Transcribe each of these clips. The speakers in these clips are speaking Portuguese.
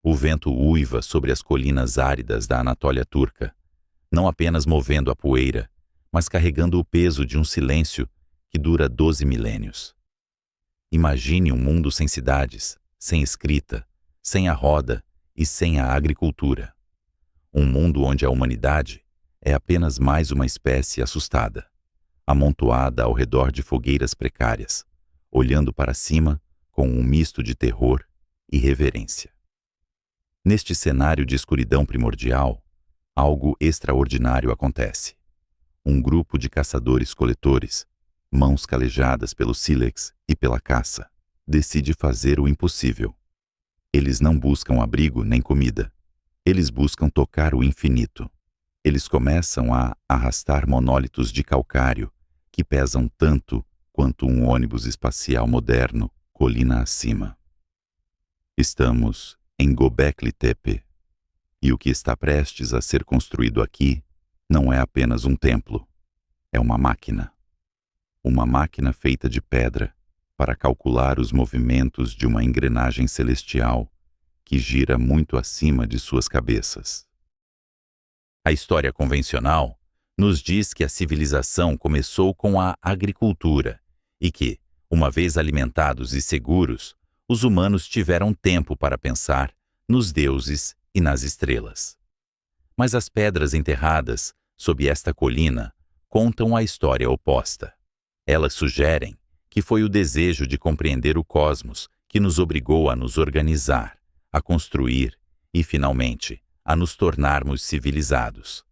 O vento uiva sobre as colinas áridas da Anatólia turca, não apenas movendo a poeira, mas carregando o peso de um silêncio que dura 12 milênios. Imagine um mundo sem cidades, sem escrita, sem a roda e sem a agricultura. Um mundo onde a humanidade é apenas mais uma espécie assustada, amontoada ao redor de fogueiras precárias, olhando para cima com um misto de terror e reverência. Neste cenário de escuridão primordial, algo extraordinário acontece. Um grupo de caçadores-coletores, mãos calejadas pelo sílex e pela caça, decide fazer o impossível. Eles não buscam abrigo nem comida. Eles buscam tocar o infinito. Eles começam a arrastar monólitos de calcário que pesam tanto quanto um ônibus espacial moderno colina acima. Estamos em Göbekli Tepe, e o que está prestes a ser construído aqui não é apenas um templo, é uma máquina. Uma máquina feita de pedra para calcular os movimentos de uma engrenagem celestial que gira muito acima de suas cabeças. A história convencional nos diz que a civilização começou com a agricultura e que, uma vez alimentados e seguros, os humanos tiveram tempo para pensar nos deuses e nas estrelas. Mas as pedras enterradas sob esta colina contam a história oposta. Elas sugerem que foi o desejo de compreender o cosmos que nos obrigou a nos organizar, a construir e, finalmente, a nos tornarmos civilizados.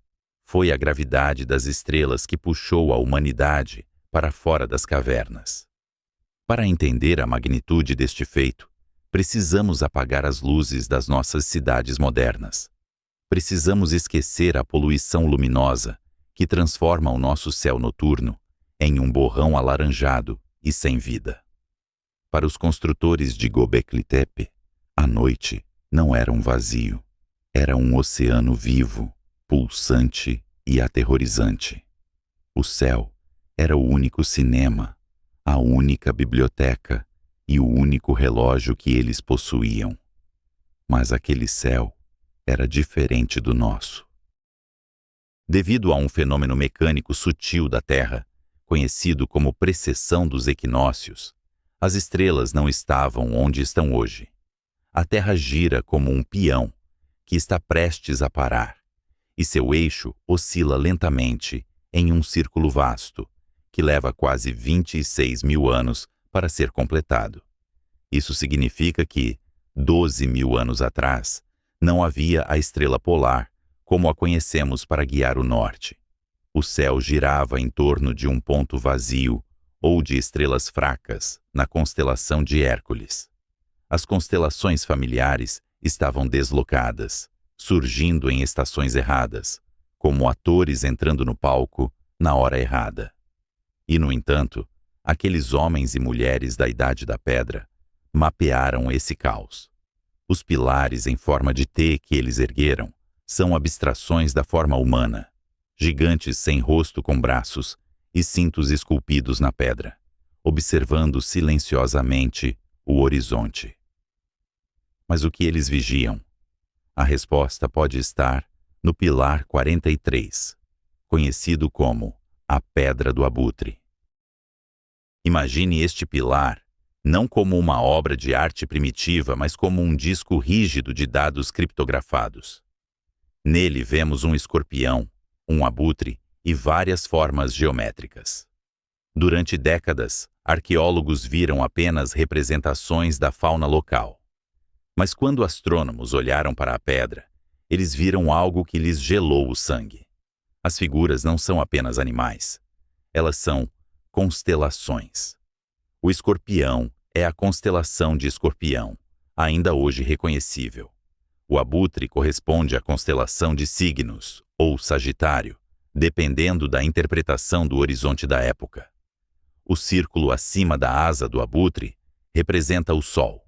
Foi a gravidade das estrelas que puxou a humanidade para fora das cavernas. Para entender a magnitude deste feito, precisamos apagar as luzes das nossas cidades modernas. Precisamos esquecer a poluição luminosa que transforma o nosso céu noturno em um borrão alaranjado e sem vida. Para os construtores de Göbekli Tepe, a noite não era um vazio, era um oceano vivo, pulsante e aterrorizante. O céu era o único cinema, a única biblioteca e o único relógio que eles possuíam. Mas aquele céu era diferente do nosso. Devido a um fenômeno mecânico sutil da Terra, conhecido como precessão dos equinócios, as estrelas não estavam onde estão hoje. A Terra gira como um peão que está prestes a parar, e seu eixo oscila lentamente em um círculo vasto, que leva quase 26 mil anos para ser completado. Isso significa que, 12 mil anos atrás, não havia a estrela polar como a conhecemos para guiar o norte. O céu girava em torno de um ponto vazio ou de estrelas fracas na constelação de Hércules. As constelações familiares estavam deslocadas, surgindo em estações erradas, como atores entrando no palco na hora errada. E, no entanto, aqueles homens e mulheres da Idade da Pedra mapearam esse caos. Os pilares em forma de T que eles ergueram são abstrações da forma humana, gigantes sem rosto com braços e cintos esculpidos na pedra, observando silenciosamente o horizonte. Mas o que eles vigiam? A resposta pode estar no pilar 43, conhecido como a Pedra do Abutre. Imagine este pilar não como uma obra de arte primitiva, mas como um disco rígido de dados criptografados. Nele vemos um escorpião, um abutre e várias formas geométricas. Durante décadas, arqueólogos viram apenas representações da fauna local. Mas quando astrônomos olharam para a pedra, eles viram algo que lhes gelou o sangue. As figuras não são apenas animais. Elas são constelações. O escorpião é a constelação de Escorpião, ainda hoje reconhecível. O abutre corresponde à constelação de Signos, ou Sagitário, dependendo da interpretação do horizonte da época. O círculo acima da asa do abutre representa o Sol.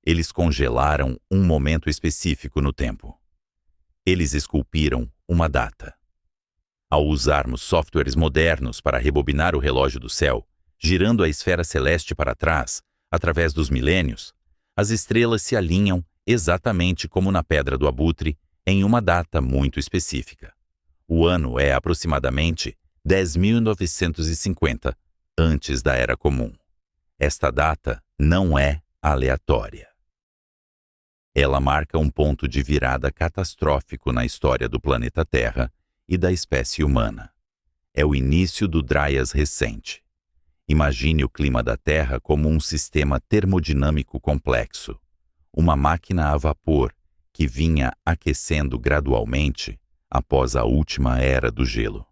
Eles congelaram um momento específico no tempo. Eles esculpiram uma data. Ao usarmos softwares modernos para rebobinar o relógio do céu, girando a esfera celeste para trás, através dos milênios, as estrelas se alinham exatamente como na Pedra do Abutre, em uma data muito específica. O ano é aproximadamente 10.950, antes da Era Comum. Esta data não é aleatória. Ela marca um ponto de virada catastrófico na história do planeta Terra e da espécie humana. É o início do Dryas recente. Imagine o clima da Terra como um sistema termodinâmico complexo, uma máquina a vapor que vinha aquecendo gradualmente após a última era do gelo.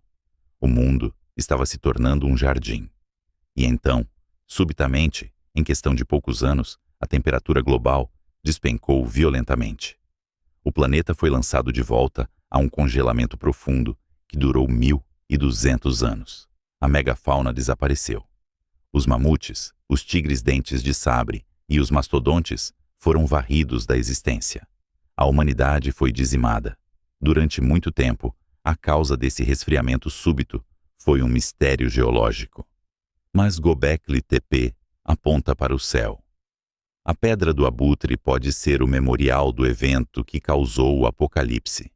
O mundo estava se tornando um jardim. E então, subitamente, em questão de poucos anos, a temperatura global despencou violentamente. O planeta foi lançado de volta a um congelamento profundo que durou 1.200 anos. A megafauna desapareceu. Os mamutes, os tigres dentes de sabre e os mastodontes foram varridos da existência. A humanidade foi dizimada. Durante muito tempo, a causa desse resfriamento súbito foi um mistério geológico. Mas Göbekli Tepe aponta para o céu. A Pedra do Abutre pode ser o memorial do evento que causou o apocalipse.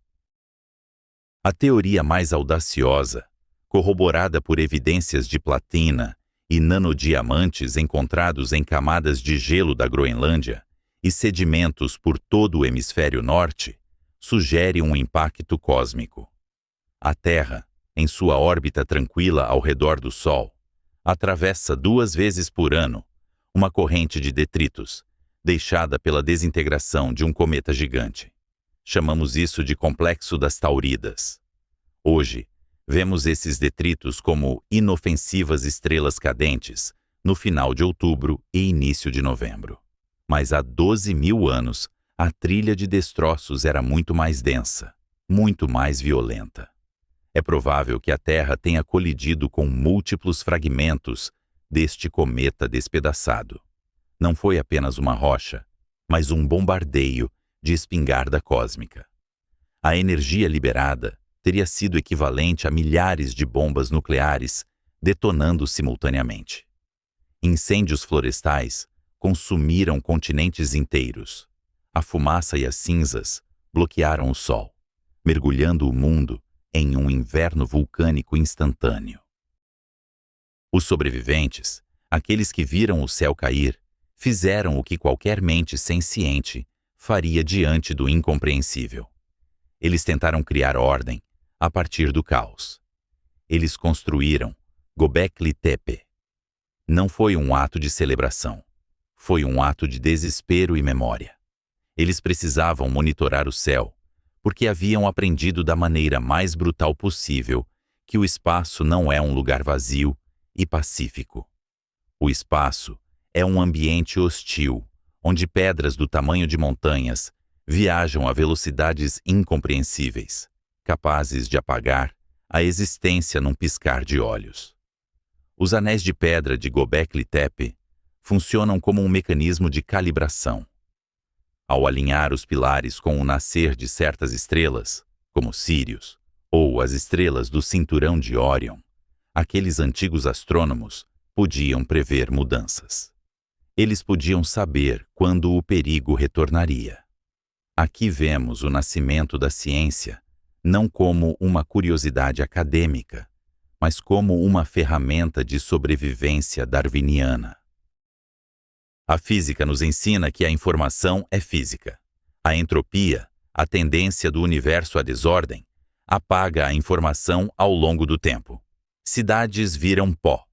A teoria mais audaciosa, corroborada por evidências de platina e nanodiamantes encontrados em camadas de gelo da Groenlândia e sedimentos por todo o hemisfério norte, sugere um impacto cósmico. A Terra, em sua órbita tranquila ao redor do Sol, atravessa 2 vezes por ano uma corrente de detritos, deixada pela desintegração de um cometa gigante. Chamamos isso de Complexo das Tauridas. Hoje, vemos esses detritos como inofensivas estrelas cadentes no final de outubro e início de novembro. Mas há 12.000 anos, a trilha de destroços era muito mais densa, muito mais violenta. É provável que a Terra tenha colidido com múltiplos fragmentos deste cometa despedaçado. Não foi apenas uma rocha, mas um bombardeio de espingarda cósmica. A energia liberada teria sido equivalente a milhares de bombas nucleares detonando simultaneamente. Incêndios florestais consumiram continentes inteiros. A fumaça e as cinzas bloquearam o sol, mergulhando o mundo em um inverno vulcânico instantâneo. Os sobreviventes, aqueles que viram o céu cair, fizeram o que qualquer mente senciente faria diante do incompreensível. Eles tentaram criar ordem a partir do caos. Eles construíram Göbekli Tepe. Não foi um ato de celebração. Foi um ato de desespero e memória. Eles precisavam monitorar o céu, porque haviam aprendido da maneira mais brutal possível que o espaço não é um lugar vazio e pacífico. O espaço é um ambiente hostil, onde pedras do tamanho de montanhas viajam a velocidades incompreensíveis, capazes de apagar a existência num piscar de olhos. Os anéis de pedra de Göbekli Tepe funcionam como um mecanismo de calibração. Ao alinhar os pilares com o nascer de certas estrelas, como Sírius, ou as estrelas do cinturão de Órion, aqueles antigos astrônomos podiam prever mudanças. Eles podiam saber quando o perigo retornaria. Aqui vemos o nascimento da ciência, não como uma curiosidade acadêmica, mas como uma ferramenta de sobrevivência darwiniana. A física nos ensina que a informação é física. A entropia, a tendência do universo à desordem, apaga a informação ao longo do tempo. Cidades viram pó,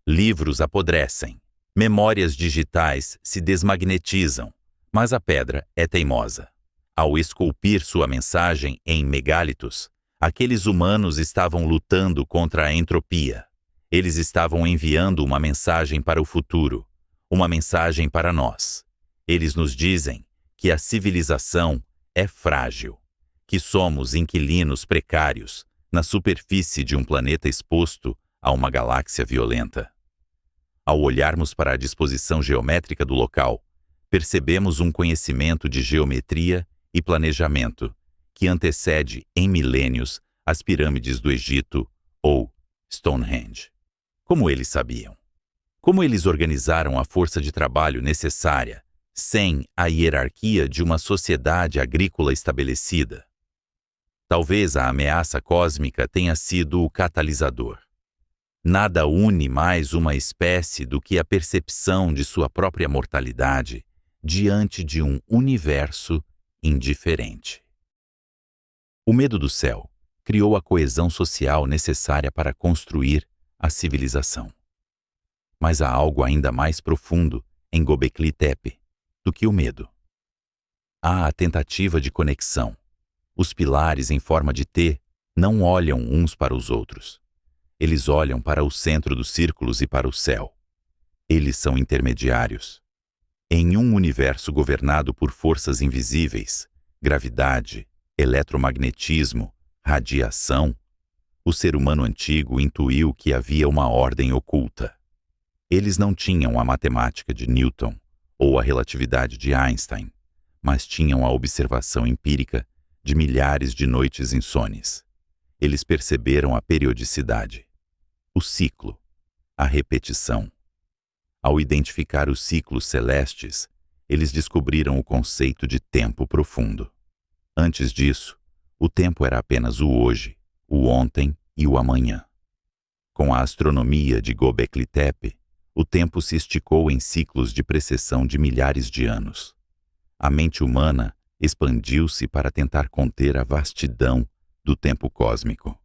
livros apodrecem, memórias digitais se desmagnetizam, mas a pedra é teimosa. Ao esculpir sua mensagem em megálitos, aqueles humanos estavam lutando contra a entropia. Eles estavam enviando uma mensagem para o futuro, uma mensagem para nós. Eles nos dizem que a civilização é frágil, que somos inquilinos precários na superfície de um planeta exposto a uma galáxia violenta. Ao olharmos para a disposição geométrica do local, percebemos um conhecimento de geometria e planejamento que antecede em milênios as pirâmides do Egito ou Stonehenge. Como eles sabiam? Como eles organizaram a força de trabalho necessária sem a hierarquia de uma sociedade agrícola estabelecida. Talvez a ameaça cósmica tenha sido o catalisador. Nada une mais uma espécie do que a percepção de sua própria mortalidade diante de um universo indiferente. O medo do céu criou a coesão social necessária para construir a civilização. Mas há algo ainda mais profundo em Göbekli Tepe do que o medo. Há a tentativa de conexão. Os pilares em forma de T não olham uns para os outros. Eles olham para o centro dos círculos e para o céu. Eles são intermediários. Em um universo governado por forças invisíveis, gravidade, eletromagnetismo, radiação, o ser humano antigo intuiu que havia uma ordem oculta. Eles não tinham a matemática de Newton ou a relatividade de Einstein, mas tinham a observação empírica de milhares de noites insones. Eles perceberam a periodicidade, o ciclo, a repetição. Ao identificar os ciclos celestes, eles descobriram o conceito de tempo profundo. Antes disso, o tempo era apenas o hoje, o ontem e o amanhã. Com a astronomia de Göbekli Tepe, o tempo se esticou em ciclos de precessão de milhares de anos. A mente humana expandiu-se para tentar conter a vastidão do tempo cósmico.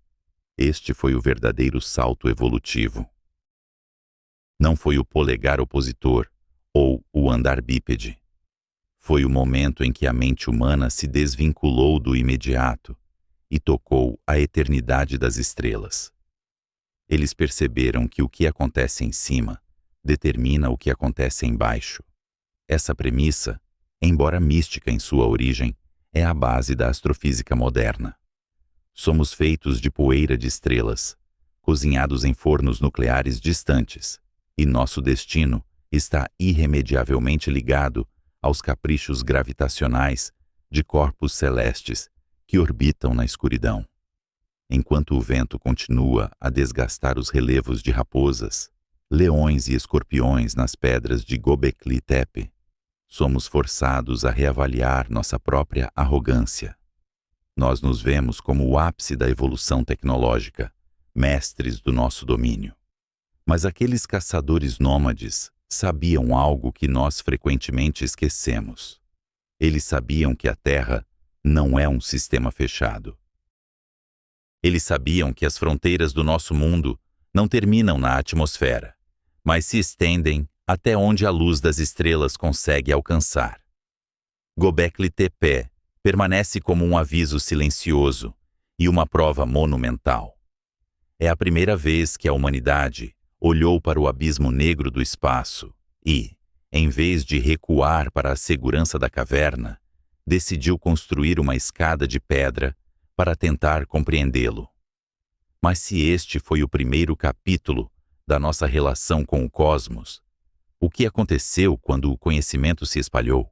Este foi o verdadeiro salto evolutivo. Não foi o polegar opositor ou o andar bípede. Foi o momento em que a mente humana se desvinculou do imediato e tocou a eternidade das estrelas. Eles perceberam que o que acontece em cima determina o que acontece embaixo. Essa premissa, embora mística em sua origem, é a base da astrofísica moderna. Somos feitos de poeira de estrelas, cozinhados em fornos nucleares distantes, e nosso destino está irremediavelmente ligado aos caprichos gravitacionais de corpos celestes que orbitam na escuridão. Enquanto o vento continua a desgastar os relevos de raposas, leões e escorpiões nas pedras de Göbekli Tepe, somos forçados a reavaliar nossa própria arrogância. Nós nos vemos como o ápice da evolução tecnológica, mestres do nosso domínio. Mas aqueles caçadores nômades sabiam algo que nós frequentemente esquecemos. Eles sabiam que a Terra não é um sistema fechado. Eles sabiam que as fronteiras do nosso mundo não terminam na atmosfera, mas se estendem até onde a luz das estrelas consegue alcançar. Göbekli Tepe permanece como um aviso silencioso e uma prova monumental. É a primeira vez que a humanidade olhou para o abismo negro do espaço e, em vez de recuar para a segurança da caverna, decidiu construir uma escada de pedra para tentar compreendê-lo. Mas se este foi o primeiro capítulo da nossa relação com o cosmos, o que aconteceu quando o conhecimento se espalhou?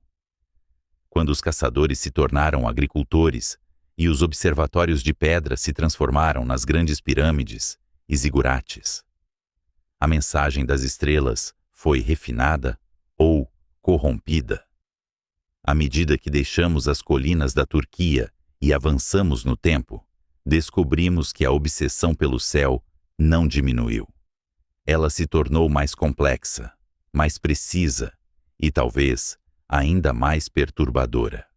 Quando os caçadores se tornaram agricultores e os observatórios de pedra se transformaram nas grandes pirâmides e zigurates? A mensagem das estrelas foi refinada ou corrompida? À medida que deixamos as colinas da Turquia e avançamos no tempo, descobrimos que a obsessão pelo céu não diminuiu. Ela se tornou mais complexa, mais precisa e talvez ainda mais perturbadora.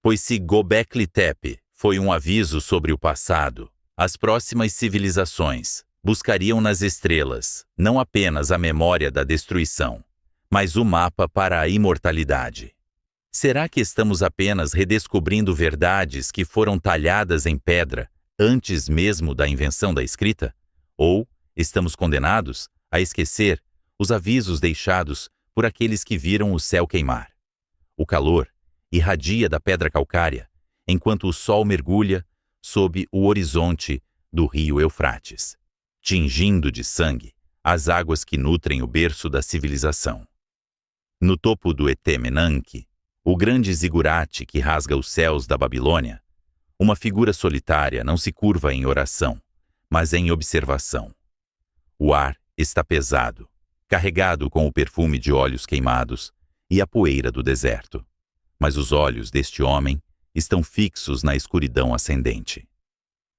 Pois se Göbekli Tepe foi um aviso sobre o passado, as próximas civilizações buscariam nas estrelas não apenas a memória da destruição, mas o mapa para a imortalidade. Será que estamos apenas redescobrindo verdades que foram talhadas em pedra antes mesmo da invenção da escrita? Ou estamos condenados a esquecer os avisos deixados por aqueles que viram o céu queimar? O calor irradia da pedra calcária, enquanto o sol mergulha sob o horizonte do rio Eufrates, tingindo de sangue as águas que nutrem o berço da civilização. No topo do Etemenanque, o grande zigurate que rasga os céus da Babilônia, uma figura solitária não se curva em oração, mas em observação. O ar está pesado, carregado com o perfume de óleos queimados, e a poeira do deserto. Mas os olhos deste homem estão fixos na escuridão ascendente.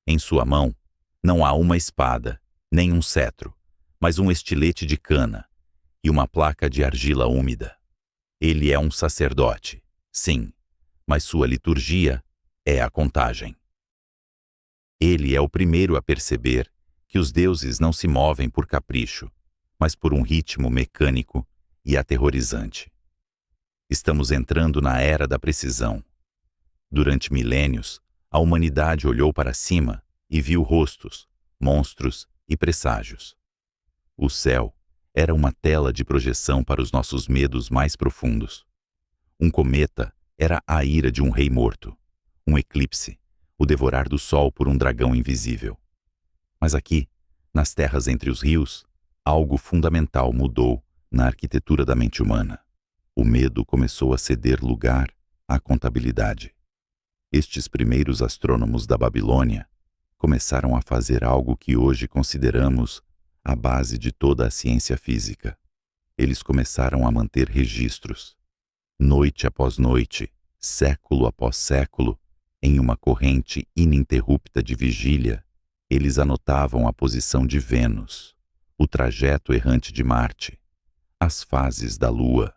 Em sua mão não há uma espada, nem um cetro, mas um estilete de cana e uma placa de argila úmida. Ele é um sacerdote, sim, mas sua liturgia é a contagem. Ele é o primeiro a perceber que os deuses não se movem por capricho, mas por um ritmo mecânico e aterrorizante. Estamos entrando na era da precisão. Durante milênios, a humanidade olhou para cima e viu rostos, monstros e presságios. O céu era uma tela de projeção para os nossos medos mais profundos. Um cometa era a ira de um rei morto. Um eclipse, o devorar do sol por um dragão invisível. Mas aqui, nas terras entre os rios, algo fundamental mudou na arquitetura da mente humana. O medo começou a ceder lugar à contabilidade. Estes primeiros astrônomos da Babilônia começaram a fazer algo que hoje consideramos a base de toda a ciência física. Eles começaram a manter registros. Noite após noite, século após século, em uma corrente ininterrupta de vigília, eles anotavam a posição de Vênus, o trajeto errante de Marte, as fases da Lua.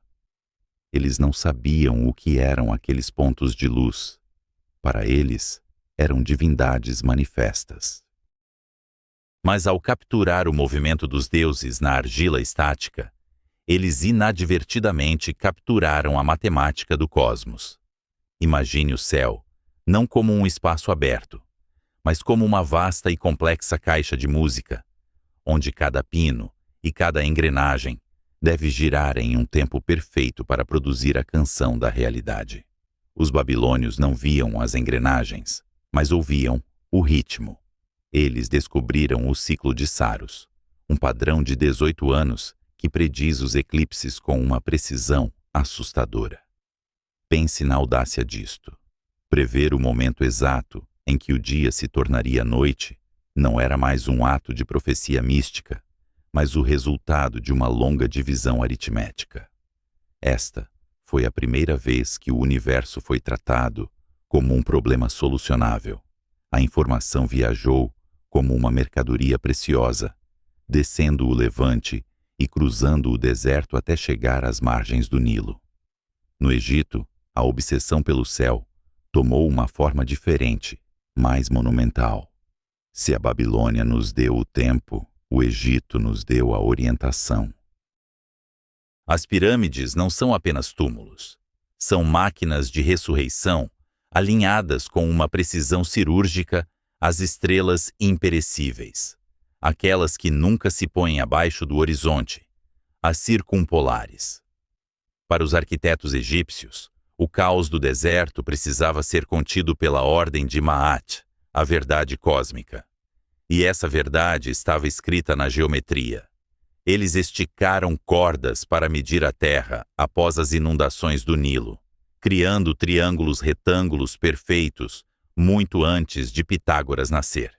Eles não sabiam o que eram aqueles pontos de luz. Para eles, eram divindades manifestas. Mas ao capturar o movimento dos deuses na argila estática, eles inadvertidamente capturaram a matemática do cosmos. Imagine o céu, não como um espaço aberto, mas como uma vasta e complexa caixa de música, onde cada pino e cada engrenagem deve girar em um tempo perfeito para produzir a canção da realidade. Os babilônios não viam as engrenagens, mas ouviam o ritmo. Eles descobriram o ciclo de Saros, um padrão de 18 anos que prediz os eclipses com uma precisão assustadora. Pense na audácia disto. Prever o momento exato em que o dia se tornaria noite não era mais um ato de profecia mística, mas o resultado de uma longa divisão aritmética. Esta foi a primeira vez que o universo foi tratado como um problema solucionável. A informação viajou como uma mercadoria preciosa, descendo o Levante e cruzando o deserto até chegar às margens do Nilo. No Egito, a obsessão pelo céu tomou uma forma diferente, mais monumental. Se a Babilônia nos deu o tempo, o Egito nos deu a orientação. As pirâmides não são apenas túmulos. São máquinas de ressurreição alinhadas com uma precisão cirúrgica às estrelas imperecíveis, aquelas que nunca se põem abaixo do horizonte, as circumpolares. Para os arquitetos egípcios, o caos do deserto precisava ser contido pela ordem de Ma'at, a verdade cósmica. E essa verdade estava escrita na geometria. Eles esticaram cordas para medir a terra após as inundações do Nilo, criando triângulos retângulos perfeitos muito antes de Pitágoras nascer.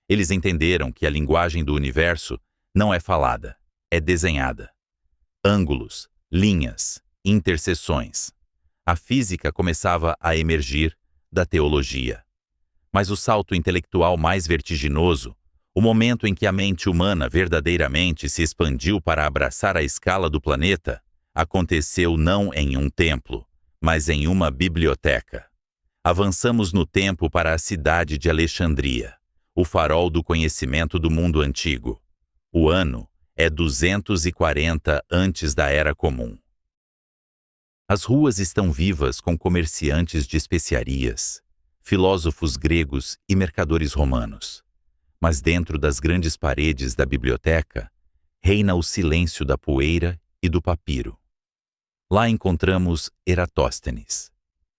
Eles entenderam que a linguagem do universo não é falada, é desenhada. Ângulos, linhas, interseções. A física começava a emergir da teologia. Mas o salto intelectual mais vertiginoso, o momento em que a mente humana verdadeiramente se expandiu para abraçar a escala do planeta, aconteceu não em um templo, mas em uma biblioteca. Avançamos no tempo para a cidade de Alexandria, o farol do conhecimento do mundo antigo. O ano é 240 antes da Era Comum. As ruas estão vivas com comerciantes de especiarias, filósofos gregos e mercadores romanos. Mas dentro das grandes paredes da biblioteca, reina o silêncio da poeira e do papiro. Lá encontramos Eratóstenes.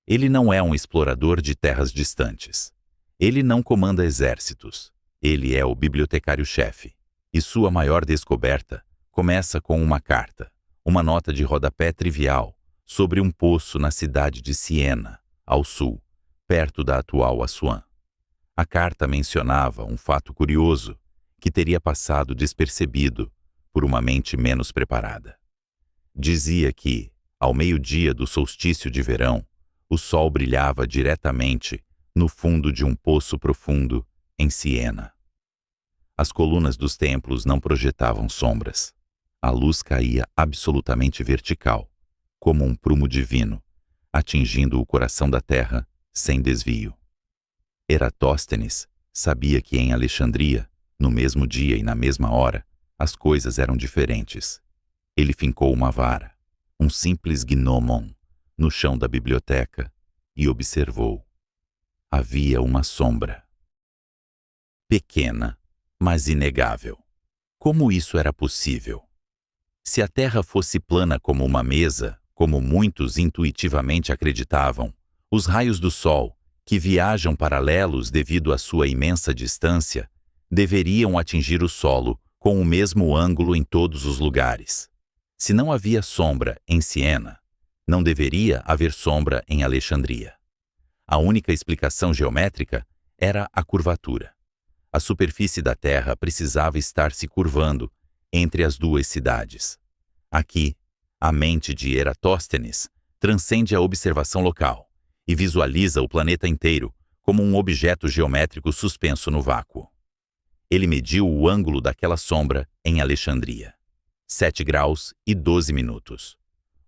Ele não é um explorador de terras distantes. Ele não comanda exércitos. Ele é o bibliotecário-chefe. E sua maior descoberta começa com uma carta, uma nota de rodapé trivial, sobre um poço na cidade de Siena, ao sul, perto da atual Assuã. A carta mencionava um fato curioso que teria passado despercebido por uma mente menos preparada. Dizia que, Ao meio-dia do solstício de verão, o sol brilhava diretamente no fundo de um poço profundo em Siena. As colunas dos templos não projetavam sombras. A luz caía absolutamente vertical, como um prumo divino, atingindo o coração da terra sem desvio. Eratóstenes sabia que em Alexandria, no mesmo dia e na mesma hora, as coisas eram diferentes. Ele fincou uma vara, um simples gnomon, no chão da biblioteca e observou. Havia uma sombra. Pequena, mas inegável. Como isso era possível? Se a Terra fosse plana como uma mesa, como muitos intuitivamente acreditavam, os raios do Sol, que viajam paralelos devido à sua imensa distância, deveriam atingir o solo com o mesmo ângulo em todos os lugares. Se não havia sombra em Siena, não deveria haver sombra em Alexandria. A única explicação geométrica era a curvatura. A superfície da Terra precisava estar se curvando entre as duas cidades. Aqui, a mente de Eratóstenes transcende a observação local e visualiza o planeta inteiro como um objeto geométrico suspenso no vácuo. Ele mediu o ângulo daquela sombra em Alexandria: 7 graus e 12 minutos.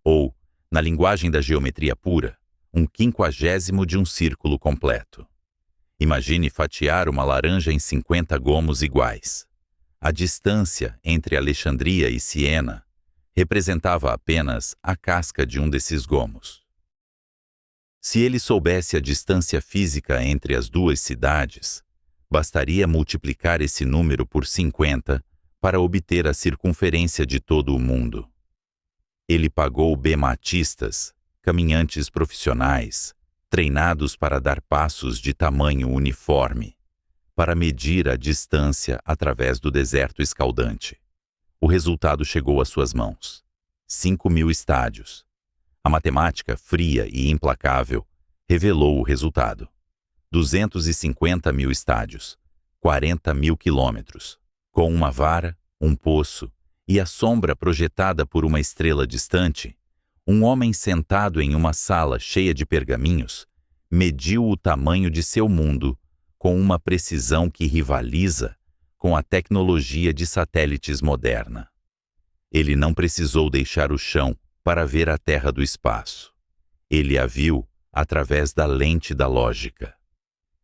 Ou, na linguagem da geometria pura, 1/50 de um círculo completo. Imagine fatiar uma laranja em 50 gomos iguais. A distância entre Alexandria e Siena representava apenas a casca de um desses gomos. Se ele soubesse a distância física entre as duas cidades, bastaria multiplicar esse número por 50 para obter a circunferência de todo o mundo. Ele pagou bematistas, caminhantes profissionais, treinados para dar passos de tamanho uniforme, para medir a distância através do deserto escaldante. O resultado chegou às suas mãos: 5.000 estádios. A matemática fria e implacável revelou o resultado: 250.000 estádios, 40.000 quilômetros, com uma vara, um poço e a sombra projetada por uma estrela distante. Um homem sentado em uma sala cheia de pergaminhos mediu o tamanho de seu mundo com uma precisão que rivaliza com a tecnologia de satélites moderna. Ele não precisou deixar o chão para ver a Terra do espaço. Ele a viu através da lente da lógica.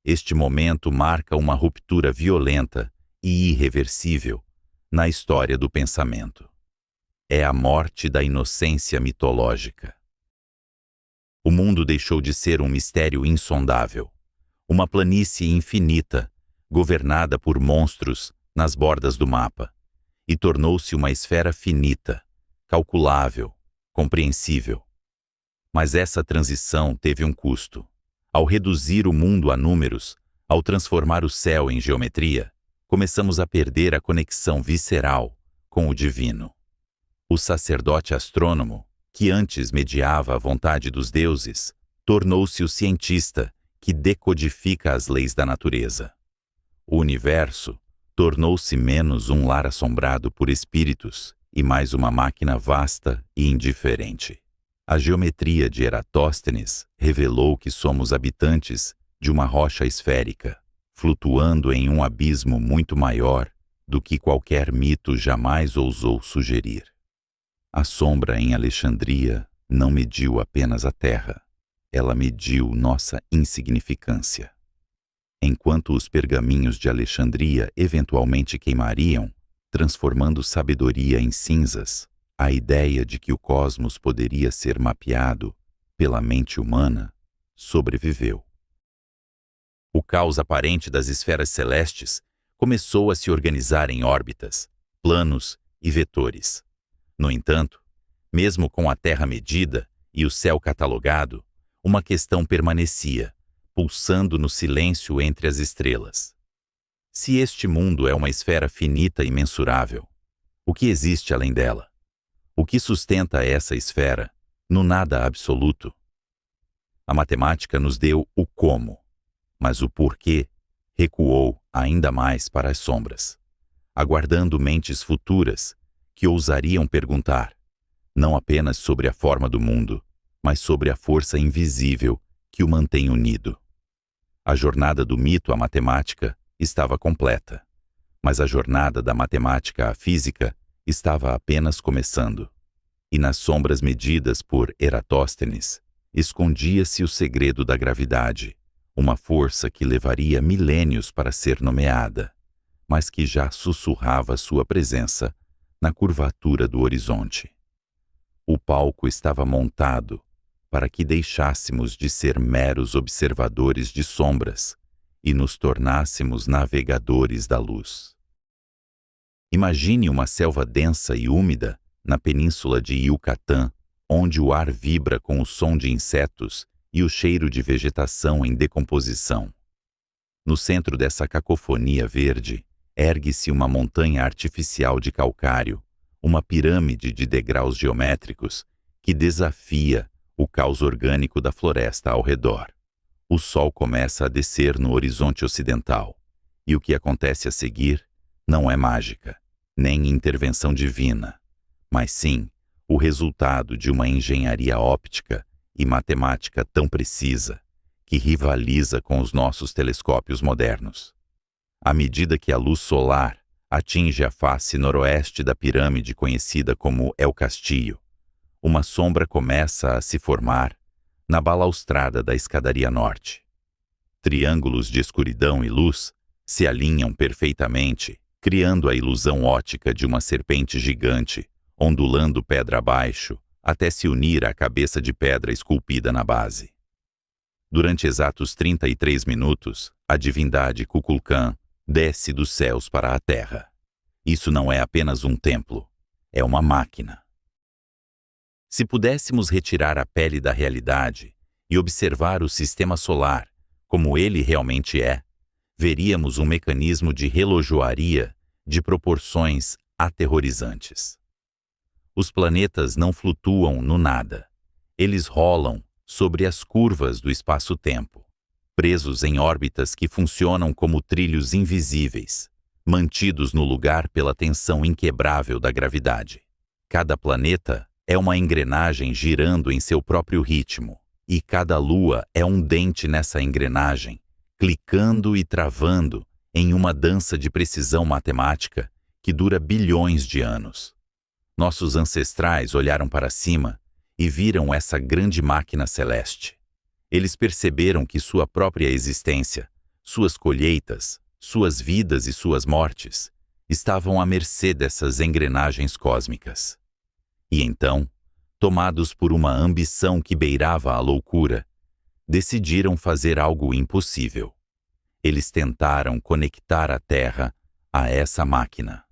Este momento marca uma ruptura violenta e irreversível na história do pensamento. É a morte da inocência mitológica. O mundo deixou de ser um mistério insondável, uma planície infinita, governada por monstros nas bordas do mapa, e tornou-se uma esfera finita, calculável, compreensível. Mas essa transição teve um custo. Ao reduzir o mundo a números, ao transformar o céu em geometria, começamos a perder a conexão visceral com o divino. O sacerdote astrônomo, que antes mediava a vontade dos deuses, tornou-se o cientista que decodifica as leis da natureza. O universo tornou-se menos um lar assombrado por espíritos e mais uma máquina vasta e indiferente. A geometria de Eratóstenes revelou que somos habitantes de uma rocha esférica, flutuando em um abismo muito maior do que qualquer mito jamais ousou sugerir. A sombra em Alexandria não mediu apenas a Terra, ela mediu nossa insignificância. Enquanto os pergaminhos de Alexandria eventualmente queimariam, transformando sabedoria em cinzas, a ideia de que o cosmos poderia ser mapeado pela mente humana sobreviveu. O caos aparente das esferas celestes começou a se organizar em órbitas, planos e vetores. No entanto, mesmo com a Terra medida e o céu catalogado, uma questão permanecia, pulsando no silêncio entre as estrelas. Se este mundo é uma esfera finita e mensurável, o que existe além dela? O que sustenta essa esfera no nada absoluto? A matemática nos deu o como, mas o porquê recuou ainda mais para as sombras, aguardando mentes futuras que ousariam perguntar: não apenas sobre a forma do mundo, mas sobre a força invisível que o mantém unido. A jornada do mito à matemática estava completa, mas a jornada da matemática à física estava apenas começando. E nas sombras medidas por Eratóstenes, escondia-se o segredo da gravidade, uma força que levaria milênios para ser nomeada, mas que já sussurrava sua presença na curvatura do horizonte. O palco estava montado para que deixássemos de ser meros observadores de sombras e nos tornássemos navegadores da luz. Imagine uma selva densa e úmida na península de Yucatán, onde o ar vibra com o som de insetos e o cheiro de vegetação em decomposição. No centro dessa cacofonia verde, ergue-se uma montanha artificial de calcário, uma pirâmide de degraus geométricos que desafia o caos orgânico da floresta ao redor. O sol começa a descer no horizonte ocidental, e o que acontece a seguir não é mágica, nem intervenção divina, mas sim o resultado de uma engenharia óptica e matemática tão precisa que rivaliza com os nossos telescópios modernos. À medida que a luz solar atinge a face noroeste da pirâmide conhecida como El Castillo, uma sombra começa a se formar na balaustrada da escadaria norte. Triângulos de escuridão e luz se alinham perfeitamente, criando a ilusão ótica de uma serpente gigante, ondulando pedra abaixo, até se unir à cabeça de pedra esculpida na base. Durante exatos 33 minutos, a divindade Kukulkan desce dos céus para a terra. Isso não é apenas um templo, é uma máquina. Se pudéssemos retirar a pele da realidade e observar o sistema solar como ele realmente é, veríamos um mecanismo de relojoaria de proporções aterrorizantes. Os planetas não flutuam no nada. Eles rolam sobre as curvas do espaço-tempo, presos em órbitas que funcionam como trilhos invisíveis, mantidos no lugar pela tensão inquebrável da gravidade. Cada planeta é uma engrenagem girando em seu próprio ritmo, e cada lua é um dente nessa engrenagem, clicando e travando em uma dança de precisão matemática que dura bilhões de anos. Nossos ancestrais olharam para cima e viram essa grande máquina celeste. Eles perceberam que sua própria existência, suas colheitas, suas vidas e suas mortes estavam à mercê dessas engrenagens cósmicas. E então, tomados por uma ambição que beirava a loucura, decidiram fazer algo impossível. Eles tentaram conectar a Terra a essa máquina.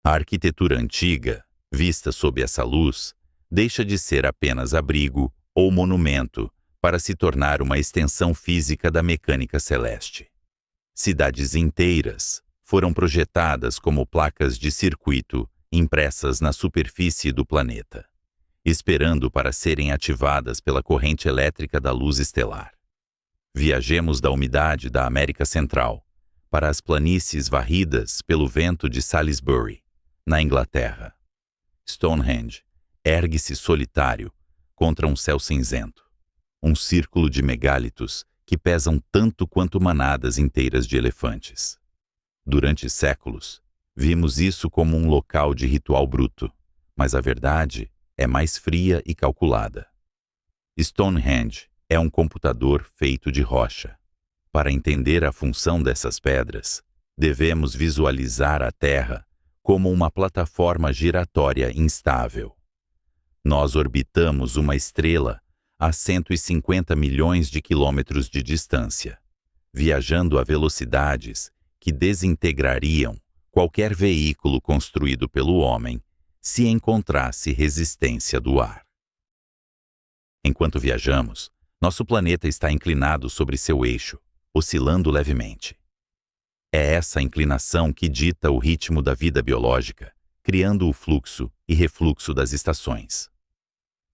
A arquitetura antiga, vista sob essa luz, deixa de ser apenas abrigo ou monumento para se tornar uma extensão física da mecânica celeste. Cidades inteiras foram projetadas como placas de circuito impressas na superfície do planeta, esperando para serem ativadas pela corrente elétrica da luz estelar. Viajemos da umidade da América Central para as planícies varridas pelo vento de Salisbury, na Inglaterra. Stonehenge ergue-se solitário contra um céu cinzento, um círculo de megálitos que pesam tanto quanto manadas inteiras de elefantes. Durante séculos, vimos isso como um local de ritual bruto, mas a verdade é mais fria e calculada. Stonehenge é um computador feito de rocha. Para entender a função dessas pedras, devemos visualizar a Terra como uma plataforma giratória instável. Nós orbitamos uma estrela a 150 milhões de quilômetros de distância, viajando a velocidades que desintegrariam qualquer veículo construído pelo homem se encontrasse resistência do ar. Enquanto viajamos, nosso planeta está inclinado sobre seu eixo, oscilando levemente. É essa inclinação que dita o ritmo da vida biológica, criando o fluxo e refluxo das estações.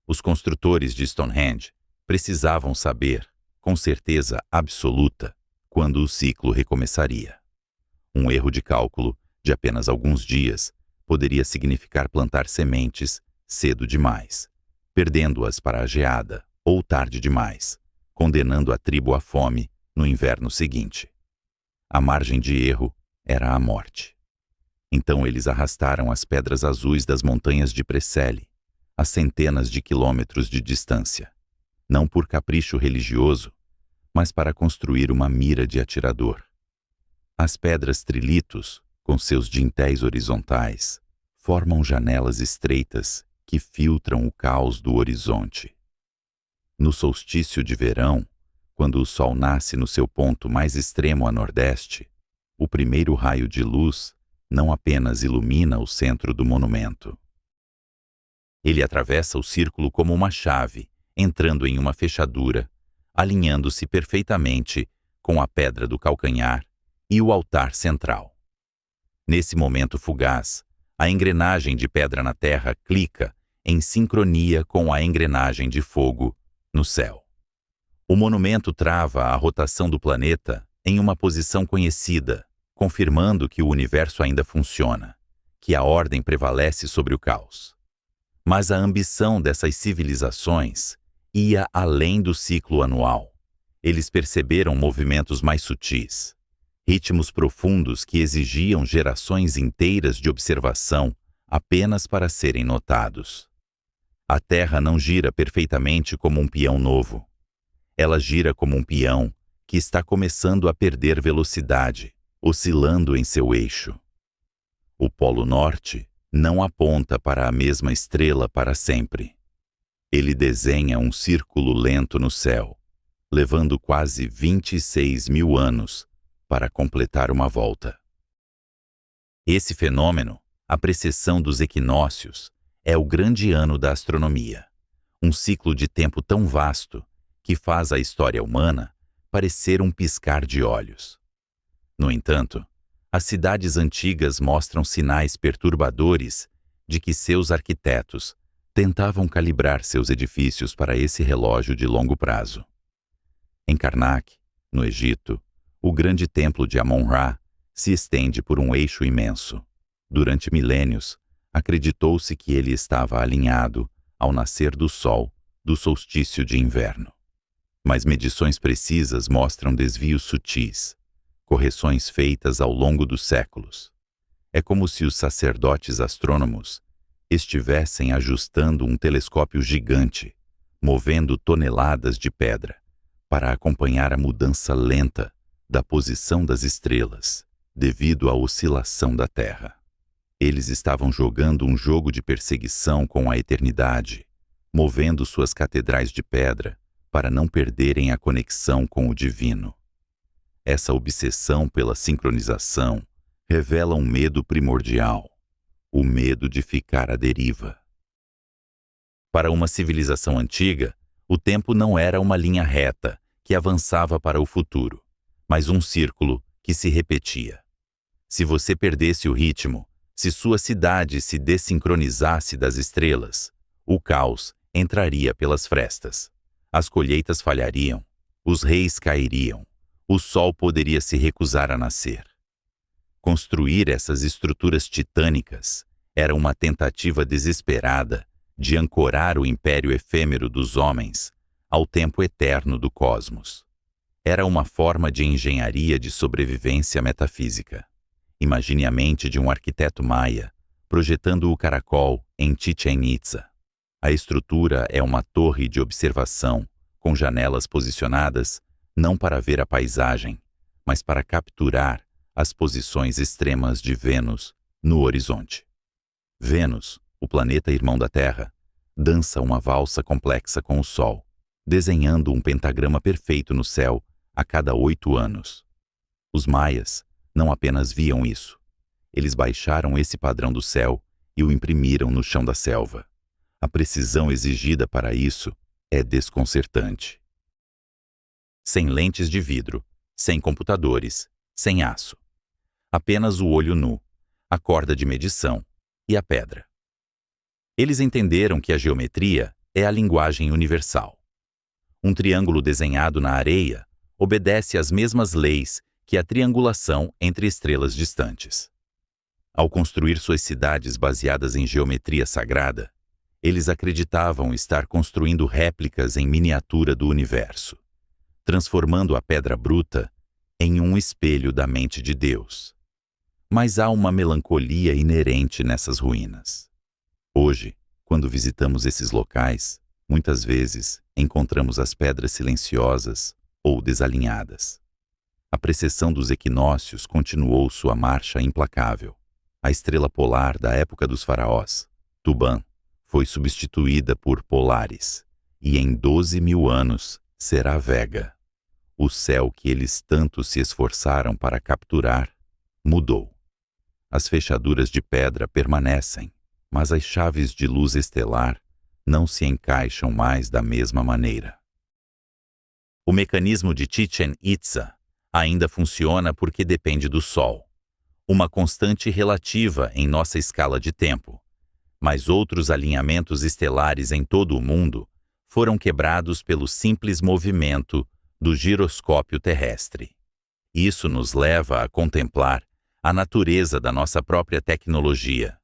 Os construtores de Stonehenge precisavam saber, com certeza absoluta, quando o ciclo recomeçaria. Um erro de cálculo de apenas alguns dias poderia significar plantar sementes cedo demais, perdendo-as para a geada, ou tarde demais, condenando a tribo à fome no inverno seguinte. A margem de erro era a morte. Então eles arrastaram as pedras azuis das montanhas de Preseli, a centenas de quilômetros de distância, não por capricho religioso, mas para construir uma mira de atirador. As pedras trilitos, com seus dintéis horizontais, formam janelas estreitas que filtram o caos do horizonte. No solstício de verão, quando o sol nasce no seu ponto mais extremo a nordeste, o primeiro raio de luz não apenas ilumina o centro do monumento. Ele atravessa o círculo como uma chave, entrando em uma fechadura, alinhando-se perfeitamente com a pedra do calcanhar e o altar central. Nesse momento fugaz, a engrenagem de pedra na terra clica em sincronia com a engrenagem de fogo no céu. O monumento trava a rotação do planeta em uma posição conhecida, confirmando que o universo ainda funciona, que a ordem prevalece sobre o caos. Mas a ambição dessas civilizações ia além do ciclo anual. Eles perceberam movimentos mais sutis, ritmos profundos que exigiam gerações inteiras de observação apenas para serem notados. A Terra não gira perfeitamente como um peão novo. Ela gira como um peão que está começando a perder velocidade, oscilando em seu eixo. O Polo Norte não aponta para a mesma estrela para sempre. Ele desenha um círculo lento no céu, levando quase 26 mil anos para completar uma volta. Esse fenômeno, a precessão dos equinócios, é o grande ano da astronomia, um ciclo de tempo tão vasto que faz a história humana parecer um piscar de olhos. No entanto, as cidades antigas mostram sinais perturbadores de que seus arquitetos tentavam calibrar seus edifícios para esse relógio de longo prazo. Em Karnak, no Egito, o grande templo de Amon-Ra se estende por um eixo imenso. Durante milênios, acreditou-se que ele estava alinhado ao nascer do sol do solstício de inverno. Mas medições precisas mostram desvios sutis, correções feitas ao longo dos séculos. É como se os sacerdotes astrônomos estivessem ajustando um telescópio gigante, movendo toneladas de pedra, para acompanhar a mudança lenta da posição das estrelas, devido à oscilação da Terra. Eles estavam jogando um jogo de perseguição com a eternidade, movendo suas catedrais de pedra para não perderem a conexão com o divino. Essa obsessão pela sincronização revela um medo primordial, o medo de ficar à deriva. Para uma civilização antiga, o tempo não era uma linha reta que avançava para o futuro, mas um círculo que se repetia. Se você perdesse o ritmo, se sua cidade se desincronizasse das estrelas, o caos entraria pelas frestas. As colheitas falhariam, os reis cairiam, o sol poderia se recusar a nascer. Construir essas estruturas titânicas era uma tentativa desesperada de ancorar o império efêmero dos homens ao tempo eterno do cosmos. Era uma forma de engenharia de sobrevivência metafísica. Imagine a mente de um arquiteto maia projetando o caracol em Chichén Itzá. A estrutura é uma torre de observação com janelas posicionadas não para ver a paisagem, mas para capturar as posições extremas de Vênus no horizonte. Vênus, o planeta irmão da Terra, dança uma valsa complexa com o Sol, desenhando um pentagrama perfeito no céu a cada 8 anos. Os maias não apenas viam isso, eles baixaram esse padrão do céu e o imprimiram no chão da selva. A precisão exigida para isso é desconcertante. Sem lentes de vidro, sem computadores, sem aço. Apenas o olho nu, a corda de medição e a pedra. Eles entenderam que a geometria é a linguagem universal. Um triângulo desenhado na areia obedece às mesmas leis que a triangulação entre estrelas distantes. Ao construir suas cidades baseadas em geometria sagrada, Eles acreditavam estar construindo réplicas em miniatura do universo, transformando a pedra bruta em um espelho da mente de Deus. Mas há uma melancolia inerente nessas ruínas. Hoje, quando visitamos esses locais, muitas vezes encontramos as pedras silenciosas ou desalinhadas. A precessão dos equinócios continuou sua marcha implacável. A estrela polar da época dos faraós, Tuban, foi substituída por Polaris, e em 12.000 anos será Vega. O céu que eles tanto se esforçaram para capturar mudou. As fechaduras de pedra permanecem, mas as chaves de luz estelar não se encaixam mais da mesma maneira. O mecanismo de Chichén Itzá ainda funciona porque depende do Sol, uma constante relativa em nossa escala de tempo, mas outros alinhamentos estelares em todo o mundo foram quebrados pelo simples movimento do giroscópio terrestre. Isso nos leva a contemplar a natureza da nossa própria tecnologia.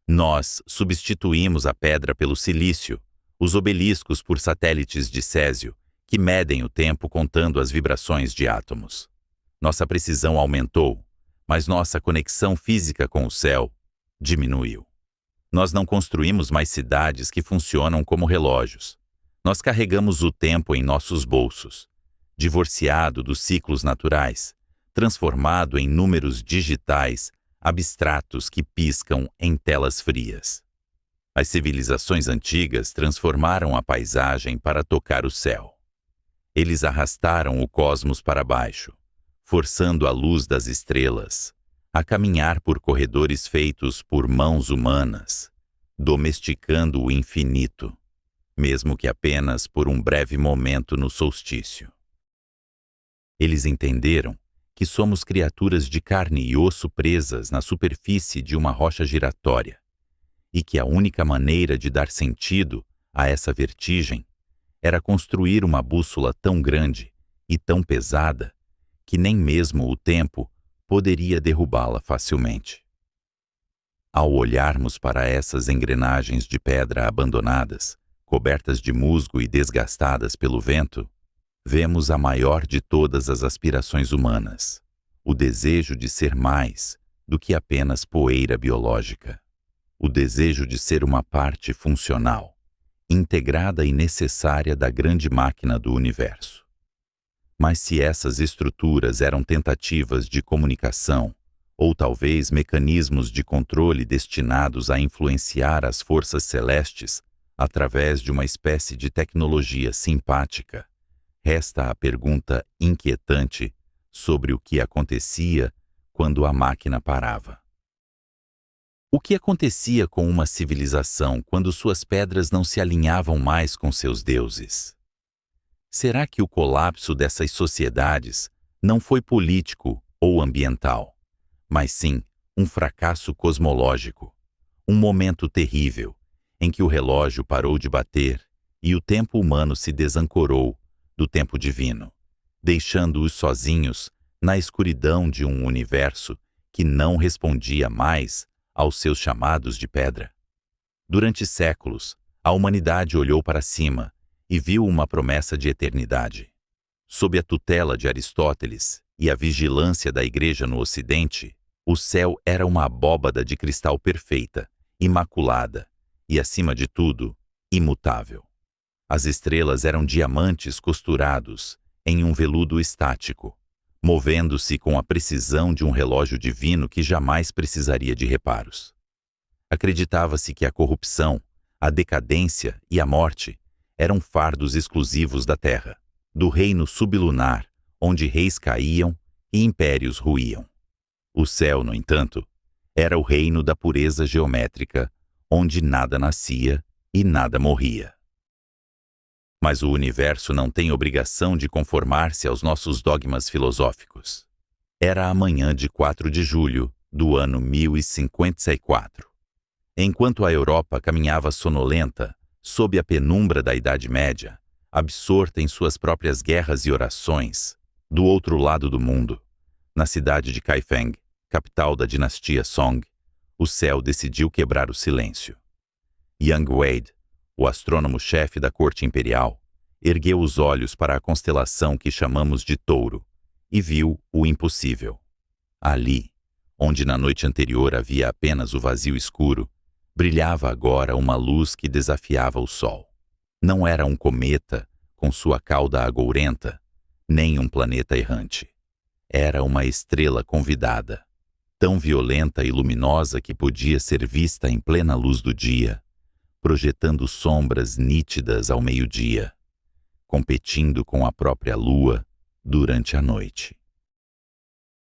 Nós substituímos a pedra pelo silício, os obeliscos por satélites de césio, que medem o tempo contando as vibrações de átomos. Nossa precisão aumentou, mas nossa conexão física com o céu diminuiu. Nós não construímos mais cidades que funcionam como relógios. Nós carregamos o tempo em nossos bolsos, divorciado dos ciclos naturais, transformado em números digitais abstratos que piscam em telas frias. As civilizações antigas transformaram a paisagem para tocar o céu. Eles arrastaram o cosmos para baixo, forçando a luz das estrelas a caminhar por corredores feitos por mãos humanas, domesticando o infinito, mesmo que apenas por um breve momento no solstício. Eles entenderam que somos criaturas de carne e osso presas na superfície de uma rocha giratória, e que a única maneira de dar sentido a essa vertigem era construir uma bússola tão grande e tão pesada que nem mesmo o tempo poderia derrubá-la facilmente. Ao olharmos para essas engrenagens de pedra abandonadas, cobertas de musgo e desgastadas pelo vento, vemos a maior de todas as aspirações humanas, o desejo de ser mais do que apenas poeira biológica, o desejo de ser uma parte funcional, integrada e necessária da grande máquina do universo. Mas se essas estruturas eram tentativas de comunicação, ou talvez mecanismos de controle destinados a influenciar as forças celestes através de uma espécie de tecnologia simpática, resta a pergunta inquietante sobre o que acontecia quando a máquina parava. O que acontecia com uma civilização quando suas pedras não se alinhavam mais com seus deuses? Será que o colapso dessas sociedades não foi político ou ambiental, mas sim um fracasso cosmológico, um momento terrível em que o relógio parou de bater e o tempo humano se desancorou do tempo divino, deixando-os sozinhos na escuridão de um universo que não respondia mais aos seus chamados de pedra? Durante séculos, a humanidade olhou para cima e viu uma promessa de eternidade. Sob a tutela de Aristóteles e a vigilância da Igreja no Ocidente, o céu era uma abóbada de cristal perfeita, imaculada e, acima de tudo, imutável. As estrelas eram diamantes costurados em um veludo estático, movendo-se com a precisão de um relógio divino que jamais precisaria de reparos. Acreditava-se que a corrupção, a decadência e a morte eram fardos exclusivos da Terra, do reino sublunar, onde reis caíam e impérios ruíam. O céu, no entanto, era o reino da pureza geométrica, onde nada nascia e nada morria. Mas o universo não tem obrigação de conformar-se aos nossos dogmas filosóficos. Era a manhã de 4 de julho do ano 1054. Enquanto a Europa caminhava sonolenta, sob a penumbra da Idade Média, absorta em suas próprias guerras e orações, do outro lado do mundo, na cidade de Kaifeng, capital da dinastia Song, o céu decidiu quebrar o silêncio. Young Wade, o astrônomo-chefe da corte imperial, ergueu os olhos para a constelação que chamamos de Touro e viu o impossível. Ali, onde na noite anterior havia apenas o vazio escuro, brilhava agora uma luz que desafiava o sol. Não era um cometa com sua cauda agourenta, nem um planeta errante. Era uma estrela convidada, tão violenta e luminosa que podia ser vista em plena luz do dia, projetando sombras nítidas ao meio-dia, competindo com a própria lua durante a noite.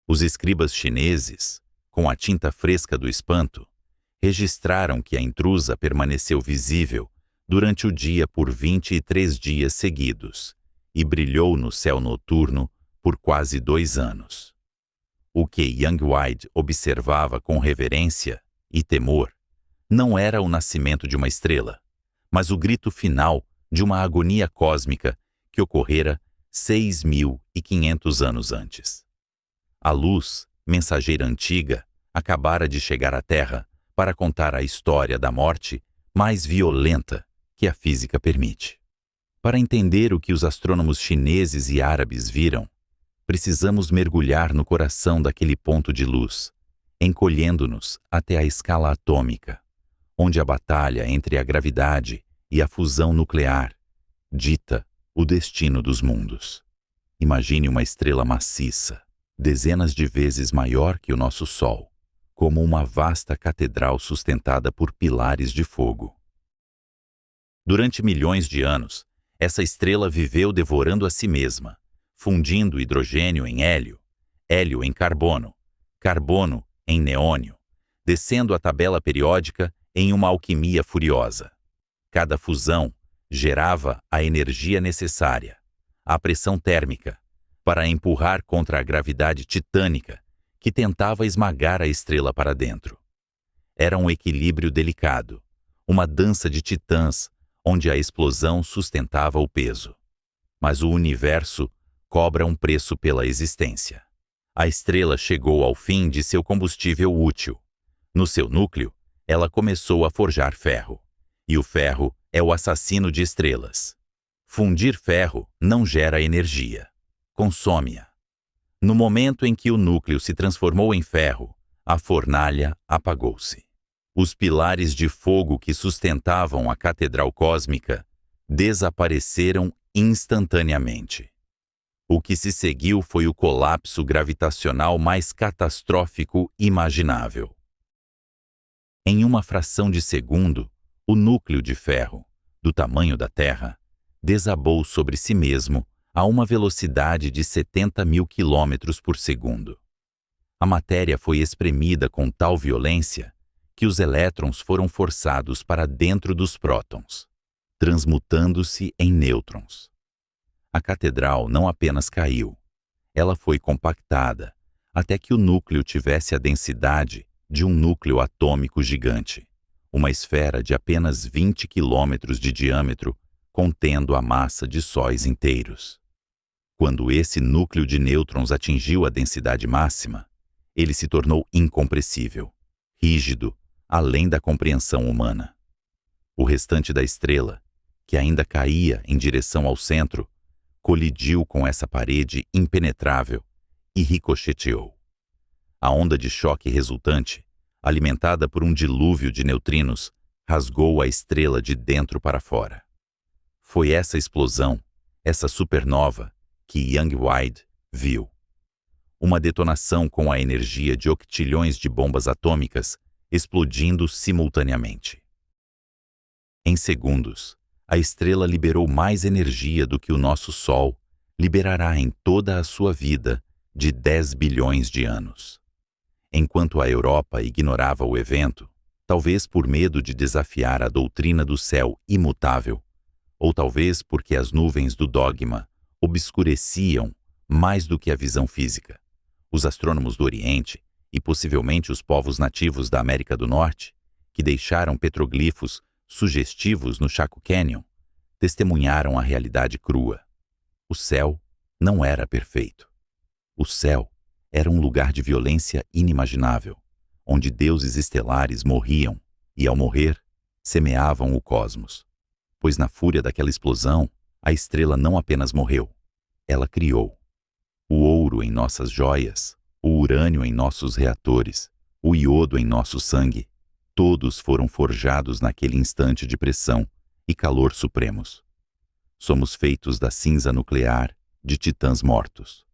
Os escribas chineses, com a tinta fresca do espanto, registraram que a intrusa permaneceu visível durante o dia por 23 dias seguidos e brilhou no céu noturno por quase 2 anos. O que Young Wade observava com reverência e temor não era o nascimento de uma estrela, mas o grito final de uma agonia cósmica que ocorrera 6.500 anos antes. A luz, mensageira antiga, acabara de chegar à Terra para contar a história da morte mais violenta que a física permite. Para entender o que os astrônomos chineses e árabes viram, precisamos mergulhar no coração daquele ponto de luz, encolhendo-nos até a escala atômica, onde a batalha entre a gravidade e a fusão nuclear dita o destino dos mundos. Imagine uma estrela maciça, dezenas de vezes maior que o nosso Sol, como uma vasta catedral sustentada por pilares de fogo. Durante milhões de anos, essa estrela viveu devorando a si mesma, fundindo hidrogênio em hélio, hélio em carbono, carbono em neônio, descendo a tabela periódica em uma alquimia furiosa. Cada fusão gerava a energia necessária, a pressão térmica, para empurrar contra a gravidade titânica que tentava esmagar a estrela para dentro. Era um equilíbrio delicado, uma dança de titãs onde a explosão sustentava o peso. Mas o universo cobra um preço pela existência. A estrela chegou ao fim de seu combustível útil. No seu núcleo, ela começou a forjar ferro. E o ferro é o assassino de estrelas. Fundir ferro não gera energia, consome-a. No momento em que o núcleo se transformou em ferro, a fornalha apagou-se. Os pilares de fogo que sustentavam a catedral cósmica desapareceram instantaneamente. O que se seguiu foi o colapso gravitacional mais catastrófico imaginável. Em uma fração de segundo, o núcleo de ferro, do tamanho da Terra, desabou sobre si mesmo a uma velocidade de 70.000 quilômetros por segundo. A matéria foi espremida com tal violência que os elétrons foram forçados para dentro dos prótons, transmutando-se em nêutrons. A catedral não apenas caiu, ela foi compactada até que o núcleo tivesse a densidade de um núcleo atômico gigante, uma esfera de apenas 20 quilômetros de diâmetro, contendo a massa de sóis inteiros. Quando esse núcleo de nêutrons atingiu a densidade máxima, ele se tornou incompressível, rígido, além da compreensão humana. O restante da estrela, que ainda caía em direção ao centro, colidiu com essa parede impenetrável e ricocheteou. A onda de choque resultante, alimentada por um dilúvio de neutrinos, rasgou a estrela de dentro para fora. Foi essa explosão, essa supernova, que Young Wade viu. Uma detonação com a energia de octilhões de bombas atômicas explodindo simultaneamente. Em segundos, a estrela liberou mais energia do que o nosso Sol liberará em toda a sua vida de 10 bilhões de anos. Enquanto a Europa ignorava o evento, talvez por medo de desafiar a doutrina do céu imutável, ou talvez porque as nuvens do dogma obscureciam mais do que a visão física, os astrônomos do Oriente e possivelmente os povos nativos da América do Norte, que deixaram petroglifos sugestivos no Chaco Canyon, testemunharam a realidade crua. O céu não era perfeito. O céu era um lugar de violência inimaginável, onde deuses estelares morriam e, ao morrer, semeavam o cosmos. Pois na fúria daquela explosão, a estrela não apenas morreu, ela criou. O ouro em nossas joias, o urânio em nossos reatores, o iodo em nosso sangue, todos foram forjados naquele instante de pressão e calor supremos. Somos feitos da cinza nuclear de titãs mortos.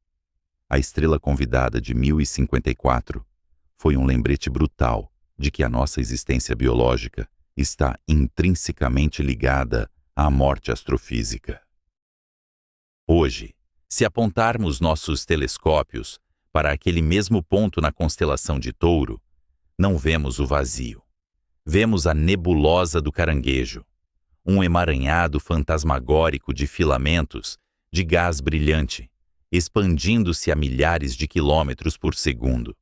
A estrela convidada de 1054 foi um lembrete brutal de que a nossa existência biológica está intrinsecamente ligada à morte astrofísica. Hoje, se apontarmos nossos telescópios para aquele mesmo ponto na constelação de Touro, não vemos o vazio. Vemos a nebulosa do Caranguejo, um emaranhado fantasmagórico de filamentos de gás brilhante, expandindo-se a milhares de quilômetros por segundo.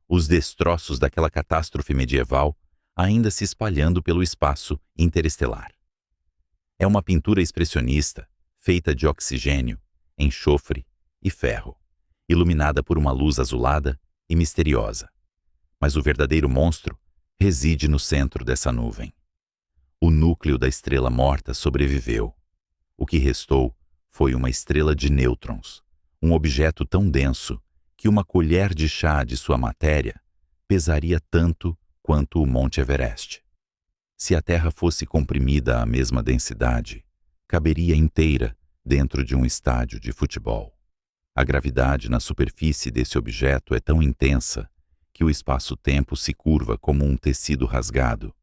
Os destroços daquela catástrofe medieval ainda se espalhando pelo espaço interestelar. É uma pintura expressionista, feita de oxigênio, enxofre e ferro, iluminada por uma luz azulada e misteriosa. Mas o verdadeiro monstro reside no centro dessa nuvem. O núcleo da estrela morta sobreviveu. O que restou foi uma estrela de nêutrons, um objeto tão denso que uma colher de chá de sua matéria pesaria tanto quanto o Monte Everest. Se a Terra fosse comprimida à mesma densidade, caberia inteira dentro de um estádio de futebol. A gravidade na superfície desse objeto é tão intensa que o espaço-tempo se curva como um tecido rasgado,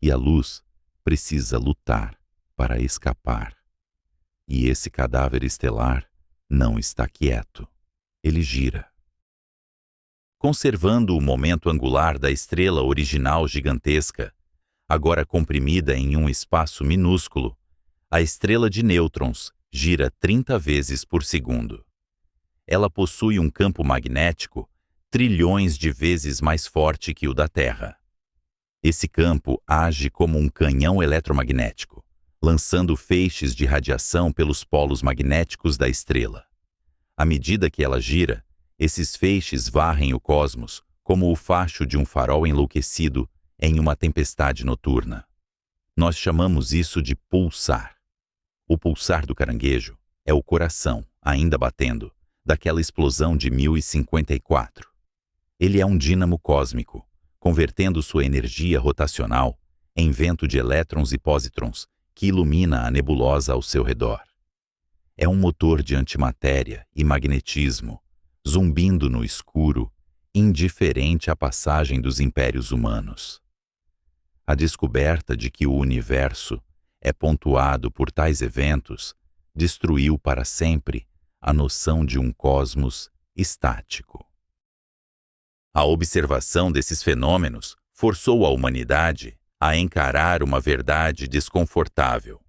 e a luz precisa lutar para escapar. E esse cadáver estelar não está quieto. Ele gira. Conservando o momento angular da estrela original gigantesca, agora comprimida em um espaço minúsculo, a estrela de nêutrons gira 30 vezes por segundo. Ela possui um campo magnético trilhões de vezes mais forte que o da Terra. Esse campo age como um canhão eletromagnético, lançando feixes de radiação pelos polos magnéticos da estrela. À medida que ela gira, esses feixes varrem o cosmos como o facho de um farol enlouquecido em uma tempestade noturna. Nós chamamos isso de pulsar. O pulsar do caranguejo é o coração, ainda batendo, daquela explosão de 1054. Ele é um dínamo cósmico, convertendo sua energia rotacional em vento de elétrons e pósitrons que ilumina a nebulosa ao seu redor. É um motor de antimatéria e magnetismo, zumbindo no escuro, indiferente à passagem dos impérios humanos. A descoberta de que o universo é pontuado por tais eventos destruiu para sempre a noção de um cosmos estático. A observação desses fenômenos forçou a humanidade a encarar uma verdade desconfortável.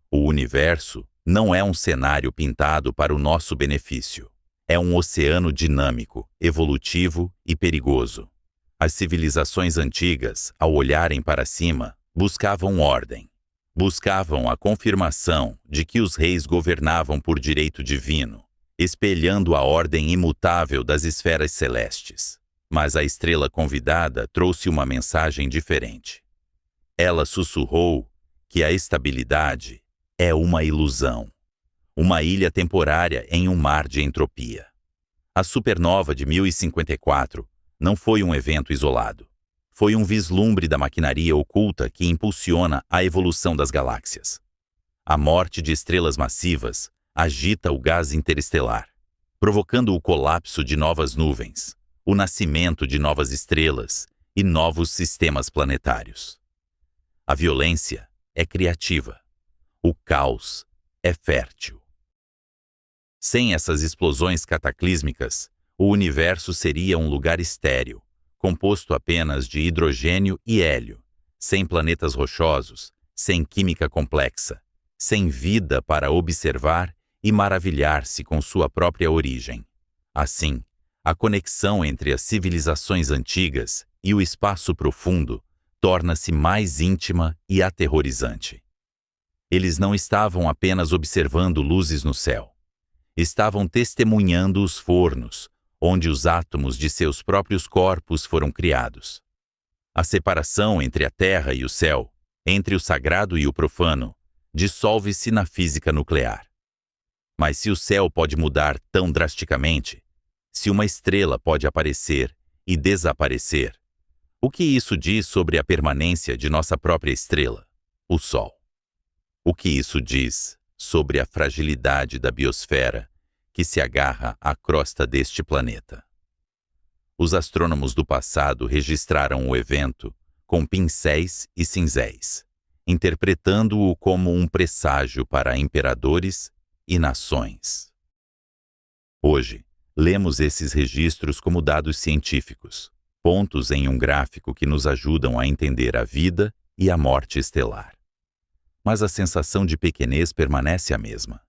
O universo não é um cenário pintado para o nosso benefício. É um oceano dinâmico, evolutivo e perigoso. As civilizações antigas, ao olharem para cima, buscavam ordem. Buscavam a confirmação de que os reis governavam por direito divino, espelhando a ordem imutável das esferas celestes. Mas a estrela convidada trouxe uma mensagem diferente. Ela sussurrou que a estabilidade é uma ilusão, uma ilha temporária em um mar de entropia. A supernova de 1054 não foi um evento isolado. Foi um vislumbre da maquinaria oculta que impulsiona a evolução das galáxias. A morte de estrelas massivas agita o gás interestelar, provocando o colapso de novas nuvens, o nascimento de novas estrelas e novos sistemas planetários. A violência é criativa. O caos é fértil. Sem essas explosões cataclísmicas, o universo seria um lugar estéril, composto apenas de hidrogênio e hélio, sem planetas rochosos, sem química complexa, sem vida para observar e maravilhar-se com sua própria origem. Assim, a conexão entre as civilizações antigas e o espaço profundo torna-se mais íntima e aterrorizante. Eles não estavam apenas observando luzes no céu. Estavam testemunhando os fornos, onde os átomos de seus próprios corpos foram criados. A separação entre a terra e o céu Entre o sagrado e o profano, dissolve-se na física nuclear. Mas se o céu pode mudar tão drasticamente, se uma estrela pode aparecer e desaparecer, o que isso diz sobre a permanência de nossa própria estrela, o Sol? O que isso diz sobre a fragilidade da biosfera que se agarra à crosta deste planeta? Os astrônomos do passado registraram o evento com pincéis e cinzéis, interpretando-o como um presságio para imperadores e nações. Hoje, lemos esses registros como dados científicos, pontos em um gráfico que nos ajudam a entender a vida e a morte estelar. Mas a sensação de pequenez permanece a mesma.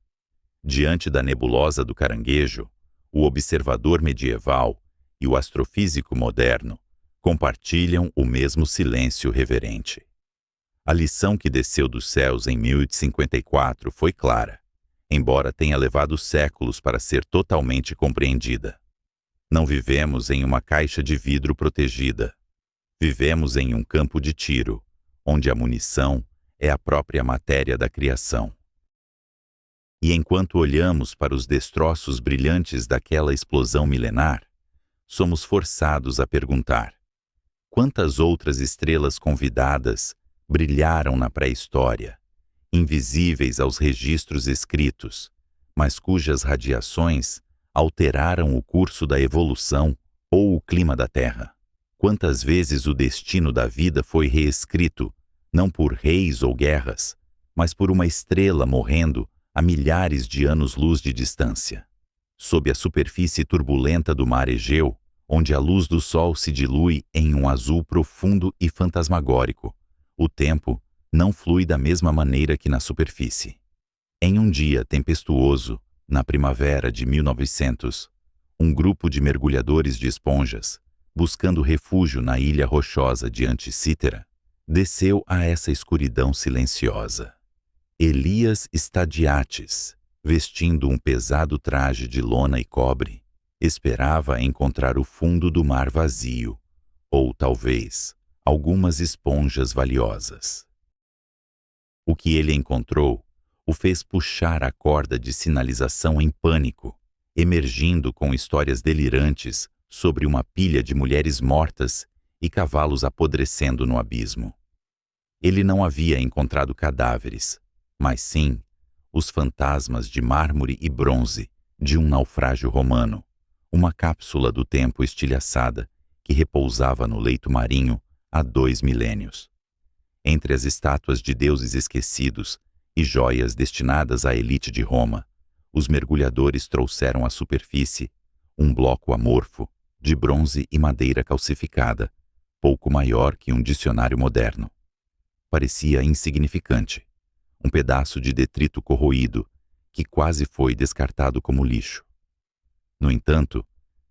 Diante da nebulosa do Caranguejo, o observador medieval e o astrofísico moderno compartilham o mesmo silêncio reverente. A lição que desceu dos céus em 1054 foi clara, embora tenha levado séculos para ser totalmente compreendida. Não vivemos em uma caixa de vidro protegida. Vivemos em um campo de tiro, onde a munição é a própria matéria da criação. E enquanto olhamos para os destroços brilhantes daquela explosão milenar, somos forçados a perguntar: quantas outras estrelas convidadas brilharam na pré-história, invisíveis aos registros escritos, mas cujas radiações alteraram o curso da evolução ou o clima da Terra? Quantas vezes o destino da vida foi reescrito, não por reis ou guerras, mas por uma estrela morrendo a milhares de anos-luz de distância? Sob a superfície turbulenta do mar Egeu, onde a luz do sol se dilui em um azul profundo e fantasmagórico, o tempo não flui da mesma maneira que na superfície. Em um dia tempestuoso, na primavera de 1900, um grupo de mergulhadores de esponjas, buscando refúgio na ilha rochosa de Anticítera, desceu a essa escuridão silenciosa. Elias Stadiates, vestindo um pesado traje de lona e cobre, esperava encontrar o fundo do mar vazio, ou talvez algumas esponjas valiosas. O que ele encontrou o fez puxar a corda de sinalização em pânico, emergindo com histórias delirantes sobre uma pilha de mulheres mortas e cavalos apodrecendo no abismo. Ele não havia encontrado cadáveres, mas sim os fantasmas de mármore e bronze de um naufrágio romano, uma cápsula do tempo estilhaçada que repousava no leito marinho há 2 milênios. Entre as estátuas de deuses esquecidos e joias destinadas à elite de Roma, os mergulhadores trouxeram à superfície um bloco amorfo de bronze e madeira calcificada, pouco maior que um dicionário moderno. Parecia insignificante, um pedaço de detrito corroído que quase foi descartado como lixo. No entanto,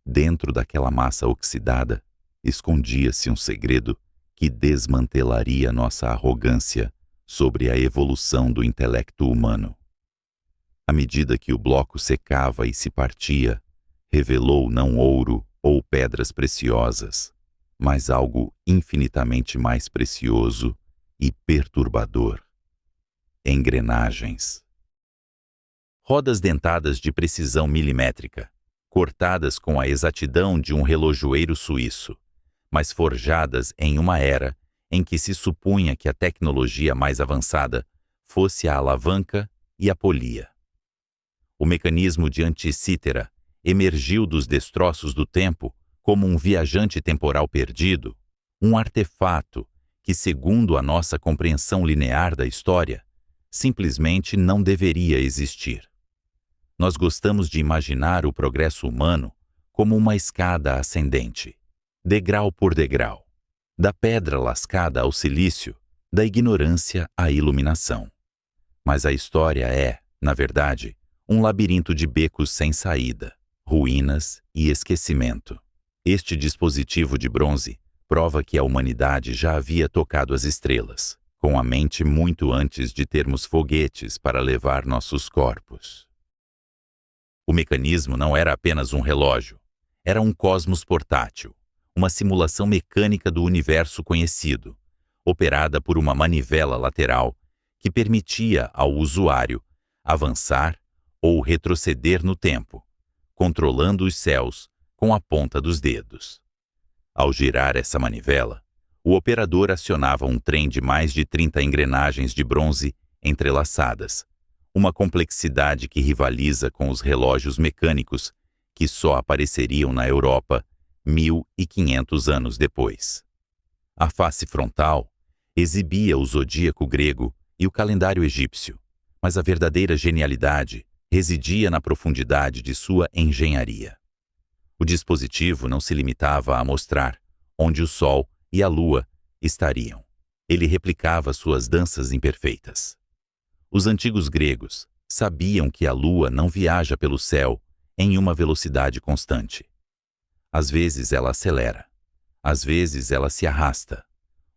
dentro daquela massa oxidada, escondia-se um segredo que desmantelaria nossa arrogância sobre a evolução do intelecto humano. À medida que o bloco secava e se partia, revelou não ouro ou pedras preciosas, mas algo infinitamente mais precioso e perturbador: engrenagens. Rodas dentadas de precisão milimétrica, cortadas com a exatidão de um relojoeiro suíço, mas forjadas em uma era em que se supunha que a tecnologia mais avançada fosse a alavanca e a polia. O mecanismo de Anticítera emergiu dos destroços do tempo como um viajante temporal perdido, um artefato que, segundo a nossa compreensão linear da história, simplesmente não deveria existir. Nós gostamos de imaginar o progresso humano como uma escada ascendente, degrau por degrau, da pedra lascada ao silício, da ignorância à iluminação. Mas a história é, na verdade, um labirinto de becos sem saída, ruínas e esquecimento. Este dispositivo de bronze prova que a humanidade já havia tocado as estrelas, com a mente muito antes de termos foguetes para levar nossos corpos. O mecanismo não era apenas um relógio, era um cosmos portátil, uma simulação mecânica do universo conhecido, operada por uma manivela lateral que permitia ao usuário avançar ou retroceder no tempo, controlando os céus com a ponta dos dedos. Ao girar essa manivela, o operador acionava um trem de mais de 30 engrenagens de bronze entrelaçadas, uma complexidade que rivaliza com os relógios mecânicos que só apareceriam na Europa 1500 anos depois. A face frontal exibia o zodíaco grego e o calendário egípcio, mas a verdadeira genialidade residia na profundidade de sua engenharia. O dispositivo não se limitava a mostrar onde o Sol e a Lua estariam. Ele replicava suas danças imperfeitas. Os antigos gregos sabiam que a Lua não viaja pelo céu em uma velocidade constante. Às vezes ela acelera, às vezes ela se arrasta,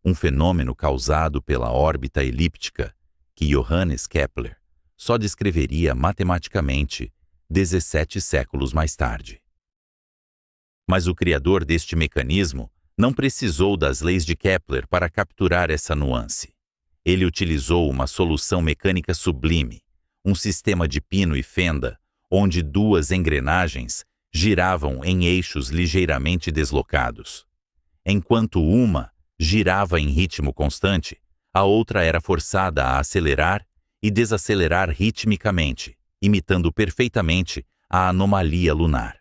um fenômeno causado pela órbita elíptica que Johannes Kepler só descreveria matematicamente 17 séculos mais tarde. Mas o criador deste mecanismo não precisou das leis de Kepler para capturar essa nuance. Ele utilizou uma solução mecânica sublime, um sistema de pino e fenda, onde duas engrenagens giravam em eixos ligeiramente deslocados. Enquanto uma girava em ritmo constante, a outra era forçada a acelerar e desacelerar ritmicamente, imitando perfeitamente a anomalia lunar.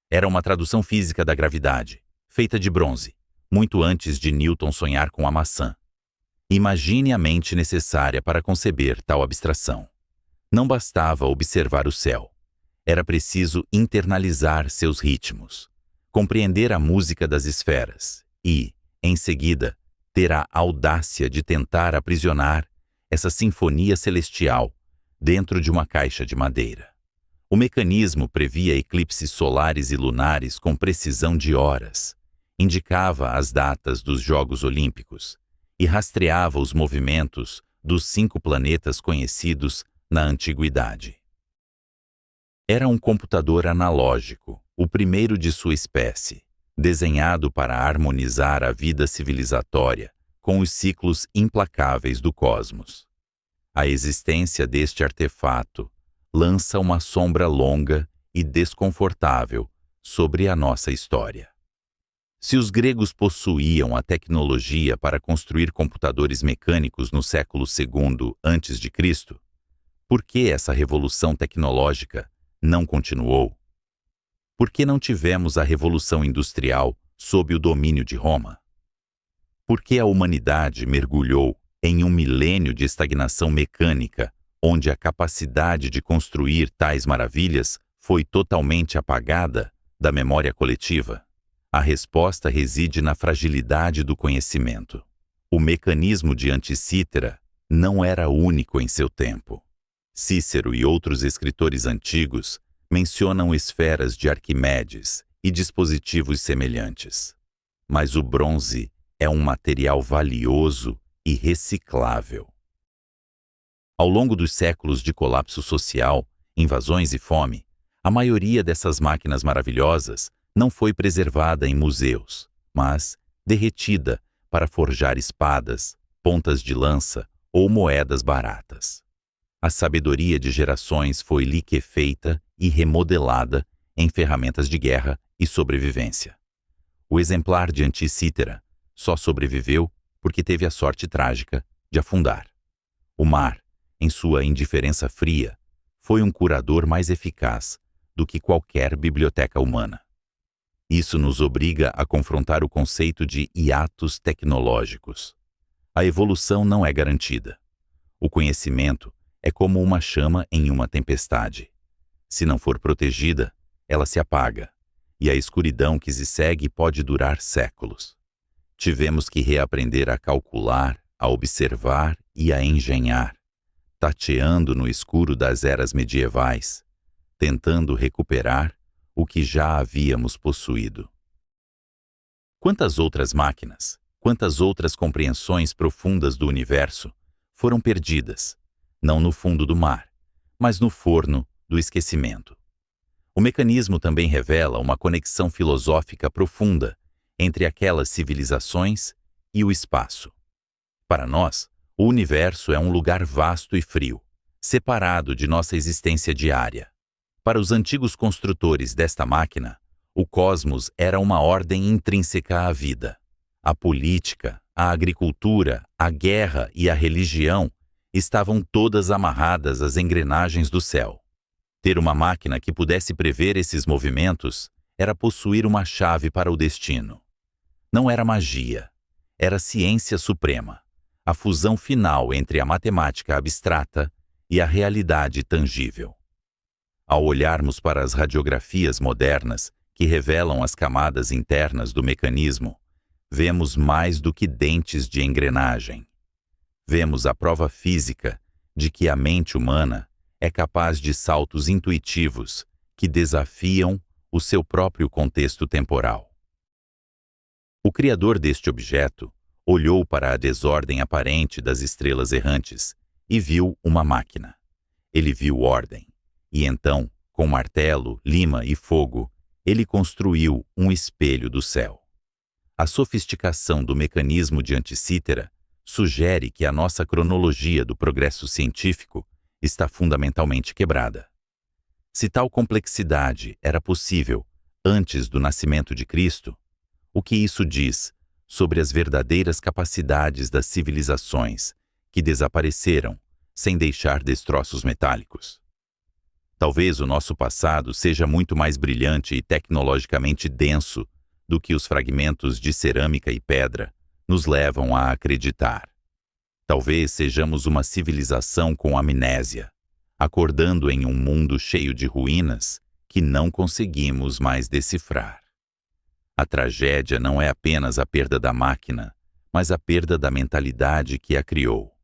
Era uma tradução física da gravidade, feita de bronze, muito antes de Newton sonhar com a maçã. Imagine a mente necessária para conceber tal abstração. Não bastava observar o céu. Era preciso internalizar seus ritmos, compreender a música das esferas e, em seguida, ter a audácia de tentar aprisionar essa sinfonia celestial dentro de uma caixa de madeira. O mecanismo previa eclipses solares e lunares com precisão de horas, indicava as datas dos Jogos Olímpicos e rastreava os movimentos dos 5 planetas conhecidos na antiguidade. Era um computador analógico, o primeiro de sua espécie, desenhado para harmonizar a vida civilizatória com os ciclos implacáveis do cosmos. A existência deste artefato lança uma sombra longa e desconfortável sobre a nossa história. Se os gregos possuíam a tecnologia para construir computadores mecânicos no século II a.C., por que essa revolução tecnológica não continuou? Por que não tivemos a Revolução Industrial sob o domínio de Roma? Por que a humanidade mergulhou em um milênio de estagnação mecânica, onde a capacidade de construir tais maravilhas foi totalmente apagada da memória coletiva? A resposta reside na fragilidade do conhecimento. O mecanismo de Anticítera não era único em seu tempo. Cícero e outros escritores antigos mencionam esferas de Arquimedes e dispositivos semelhantes. Mas o bronze é um material valioso e reciclável. Ao longo dos séculos de colapso social, invasões e fome, a maioria dessas máquinas maravilhosas não foi preservada em museus, mas derretida para forjar espadas, pontas de lança ou moedas baratas. A sabedoria de gerações foi liquefeita e remodelada em ferramentas de guerra e sobrevivência. O exemplar de Anticítera só sobreviveu porque teve a sorte trágica de afundar. O mar, em sua indiferença fria, foi um curador mais eficaz do que qualquer biblioteca humana. Isso nos obriga a confrontar o conceito de hiatos tecnológicos. A evolução não é garantida. O conhecimento é como uma chama em uma tempestade. Se não for protegida, ela se apaga, e a escuridão que se segue pode durar séculos. Tivemos que reaprender a calcular, a observar e a engenhar, tateando no escuro das eras medievais, tentando recuperar o que já havíamos possuído. Quantas outras máquinas, quantas outras compreensões profundas do universo foram perdidas, não no fundo do mar, mas no forno do esquecimento. O mecanismo também revela uma conexão filosófica profunda entre aquelas civilizações e o espaço. Para nós, o universo é um lugar vasto e frio, separado de nossa existência diária. Para os antigos construtores desta máquina, o cosmos era uma ordem intrínseca à vida. A política, a agricultura, a guerra e a religião estavam todas amarradas às engrenagens do céu. Ter uma máquina que pudesse prever esses movimentos era possuir uma chave para o destino. Não era magia, era ciência suprema, a fusão final entre a matemática abstrata e a realidade tangível. Ao olharmos para as radiografias modernas que revelam as camadas internas do mecanismo, vemos mais do que dentes de engrenagem. Vemos a prova física de que a mente humana é capaz de saltos intuitivos que desafiam o seu próprio contexto temporal. O criador deste objeto olhou para a desordem aparente das estrelas errantes e viu uma máquina. Ele viu ordem, e então, com martelo, lima e fogo, ele construiu um espelho do céu. A sofisticação do mecanismo de Anticítera sugere que a nossa cronologia do progresso científico está fundamentalmente quebrada. Se tal complexidade era possível antes do nascimento de Cristo, o que isso diz sobre as verdadeiras capacidades das civilizações que desapareceram sem deixar destroços metálicos? Talvez o nosso passado seja muito mais brilhante e tecnologicamente denso do que os fragmentos de cerâmica e pedra nos levam a acreditar. Talvez sejamos uma civilização com amnésia, acordando em um mundo cheio de ruínas que não conseguimos mais decifrar. A tragédia não é apenas a perda da máquina, mas a perda da mentalidade que a criou.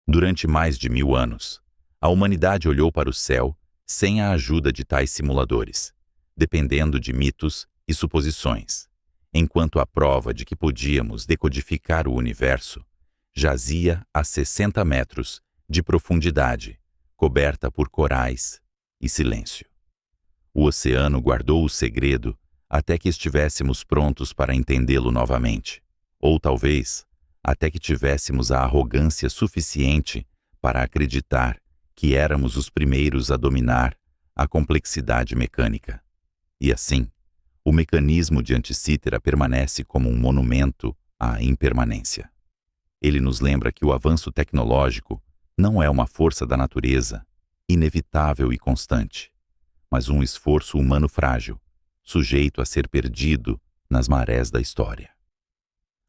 Durante mais de 1000 anos, a humanidade olhou para o céu sem a ajuda de tais simuladores, dependendo de mitos e suposições, enquanto a prova de que podíamos decodificar o universo jazia a 60 metros de profundidade, coberta por corais e silêncio. O oceano guardou o segredo até que estivéssemos prontos para entendê-lo novamente, ou talvez até que tivéssemos a arrogância suficiente para acreditar que éramos os primeiros a dominar a complexidade mecânica. E assim, o mecanismo de Anticítera permanece como um monumento à impermanência. Ele nos lembra que o avanço tecnológico não é uma força da natureza, inevitável e constante, mas um esforço humano frágil, sujeito a ser perdido nas marés da história.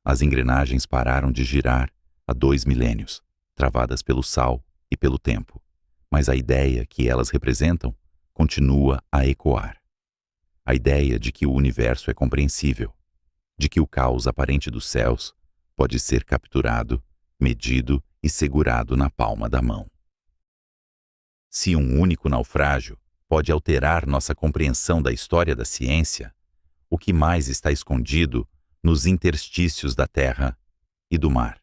As engrenagens pararam de girar há 2 milênios, travadas pelo sal e pelo tempo, mas a ideia que elas representam continua a ecoar. A ideia de que o universo é compreensível, de que o caos aparente dos céus pode ser capturado, medido e segurado na palma da mão. Se um único naufrágio pode alterar nossa compreensão da história da ciência, o que mais está escondido nos interstícios da terra e do mar?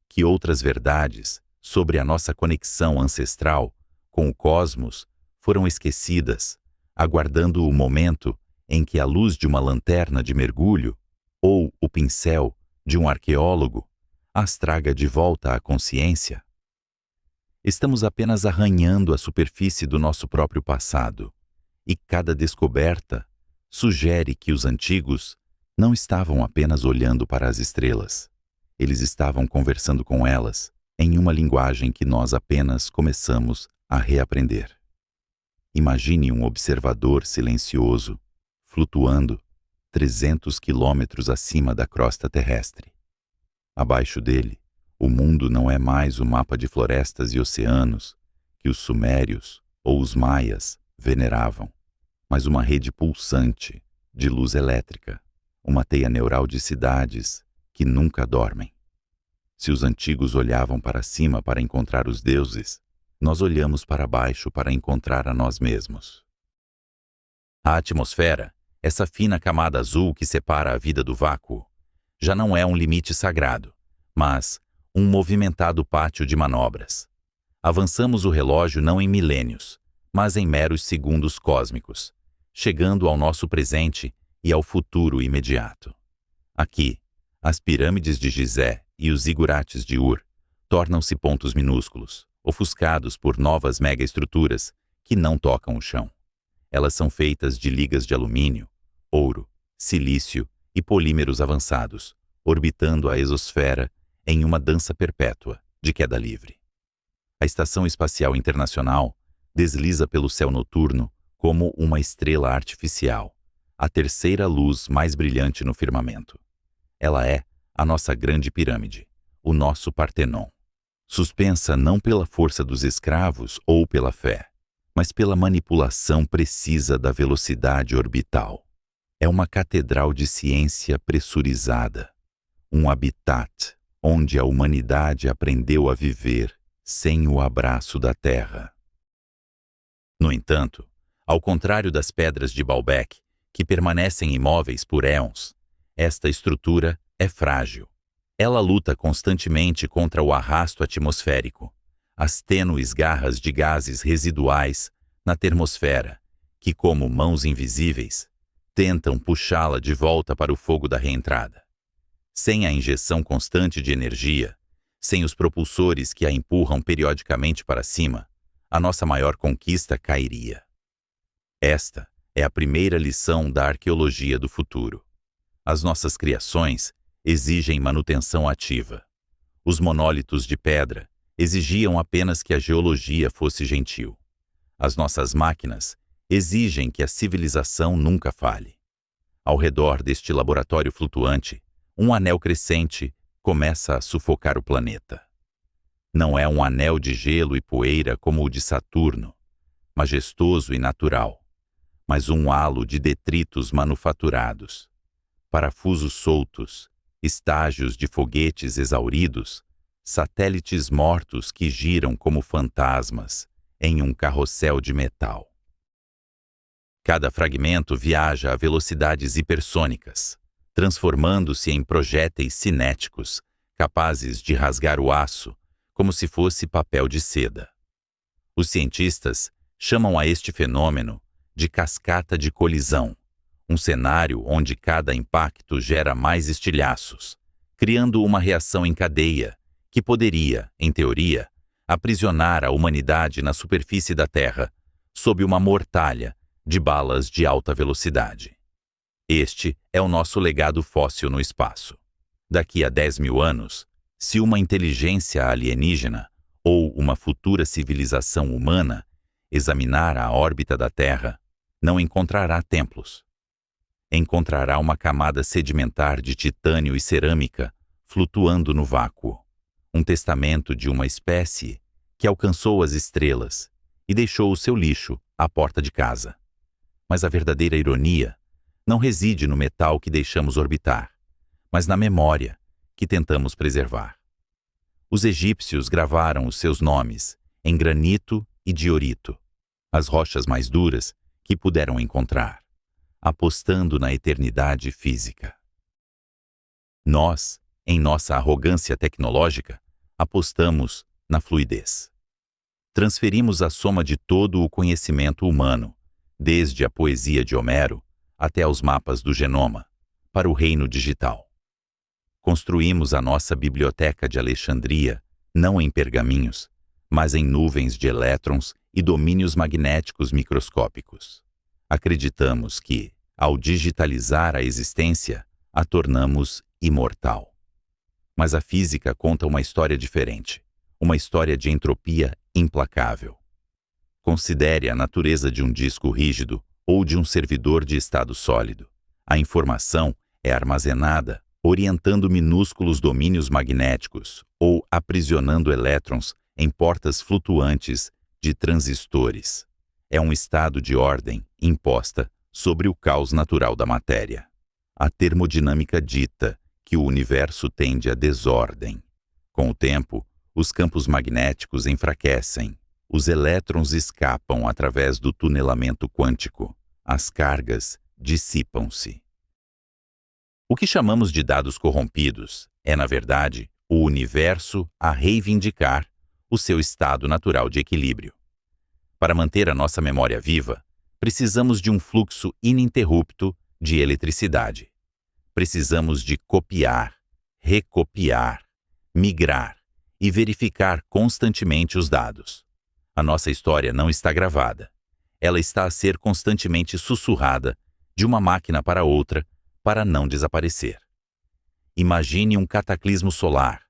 Que outras verdades sobre a nossa conexão ancestral com o cosmos foram esquecidas, aguardando o momento em que a luz de uma lanterna de mergulho ou o pincel de um arqueólogo as traga de volta à consciência? Estamos apenas arranhando a superfície do nosso próprio passado, e cada descoberta sugere que os antigos não estavam apenas olhando para as estrelas. Eles estavam conversando com elas em uma linguagem que nós apenas começamos a reaprender. Imagine um observador silencioso, flutuando 300 quilômetros acima da crosta terrestre. Abaixo dele, o mundo não é mais o mapa de florestas e oceanos que os sumérios ou os maias veneravam, mas uma rede pulsante de luz elétrica, uma teia neural de cidades que nunca dormem. Se os antigos olhavam para cima para encontrar os deuses, nós olhamos para baixo para encontrar a nós mesmos. A atmosfera, essa fina camada azul que separa a vida do vácuo, já não é um limite sagrado, mas um movimentado pátio de manobras. Avançamos o relógio não em milênios, mas em meros segundos cósmicos, chegando ao nosso presente e ao futuro imediato. Aqui, as pirâmides de Gizé e os zigurates de Ur tornam-se pontos minúsculos, ofuscados por novas megaestruturas que não tocam o chão. Elas são feitas de ligas de alumínio, ouro, silício e polímeros avançados, orbitando a exosfera em uma dança perpétua de queda livre. A Estação Espacial Internacional desliza pelo céu noturno como uma estrela artificial, a terceira luz mais brilhante no firmamento. Ela é a nossa grande pirâmide, o nosso Partenon, suspensa não pela força dos escravos ou pela fé, mas pela manipulação precisa da velocidade orbital. É uma catedral de ciência pressurizada, um habitat onde a humanidade aprendeu a viver sem o abraço da Terra. No entanto, ao contrário das pedras de Baalbek, que permanecem imóveis por éons, esta estrutura é frágil. Ela luta constantemente contra o arrasto atmosférico, as tênues garras de gases residuais na termosfera, que, como mãos invisíveis, tentam puxá-la de volta para o fogo da reentrada. Sem a injeção constante de energia, sem os propulsores que a empurram periodicamente para cima, a nossa maior conquista cairia. Esta é a primeira lição da arqueologia do futuro. As nossas criações exigem manutenção ativa. Os monólitos de pedra exigiam apenas que a geologia fosse gentil. As nossas máquinas exigem que a civilização nunca falhe. Ao redor deste laboratório flutuante, um anel crescente começa a sufocar o planeta. Não é um anel de gelo e poeira como o de Saturno, majestoso e natural, mas um halo de detritos manufaturados, parafusos soltos, estágios de foguetes exauridos, satélites mortos que giram como fantasmas em um carrossel de metal. Cada fragmento viaja a velocidades hipersônicas, transformando-se em projéteis cinéticos, capazes de rasgar o aço como se fosse papel de seda. Os cientistas chamam a este fenômeno de cascata de colisão, um cenário onde cada impacto gera mais estilhaços, criando uma reação em cadeia que poderia, em teoria, aprisionar a humanidade na superfície da Terra sob uma mortalha de balas de alta velocidade. Este é o nosso legado fóssil no espaço. Daqui a 10.000 anos, se uma inteligência alienígena ou uma futura civilização humana examinar a órbita da Terra, não encontrará templos. Encontrará uma camada sedimentar de titânio e cerâmica flutuando no vácuo, um testamento de uma espécie que alcançou as estrelas e deixou o seu lixo à porta de casa. Mas a verdadeira ironia não reside no metal que deixamos orbitar, mas na memória que tentamos preservar. Os egípcios gravaram os seus nomes em granito e diorito, as rochas mais duras que puderam encontrar, apostando na eternidade física. Nós, em nossa arrogância tecnológica, apostamos na fluidez. Transferimos a soma de todo o conhecimento humano, desde a poesia de Homero até aos mapas do genoma, para o reino digital. Construímos a nossa biblioteca de Alexandria não em pergaminhos, mas em nuvens de elétrons e domínios magnéticos microscópicos. Acreditamos que, ao digitalizar a existência, a tornamos imortal. Mas a física conta uma história diferente, uma história de entropia implacável. Considere a natureza de um disco rígido ou de um servidor de estado sólido. A informação é armazenada orientando minúsculos domínios magnéticos ou aprisionando elétrons em portas flutuantes de transistores. É um estado de ordem imposta sobre o caos natural da matéria. A termodinâmica dita que o universo tende à desordem. Com o tempo, os campos magnéticos enfraquecem, os elétrons escapam através do tunelamento quântico, as cargas dissipam-se. O que chamamos de dados corrompidos é, na verdade, o universo a reivindicar o seu estado natural de equilíbrio. Para manter a nossa memória viva, precisamos de um fluxo ininterrupto de eletricidade. Precisamos de copiar, recopiar migrar e verificar constantemente os dados. A nossa história não está gravada. Ela está a ser constantemente sussurrada de uma máquina para outra para não desaparecer. Imagine um cataclismo solar,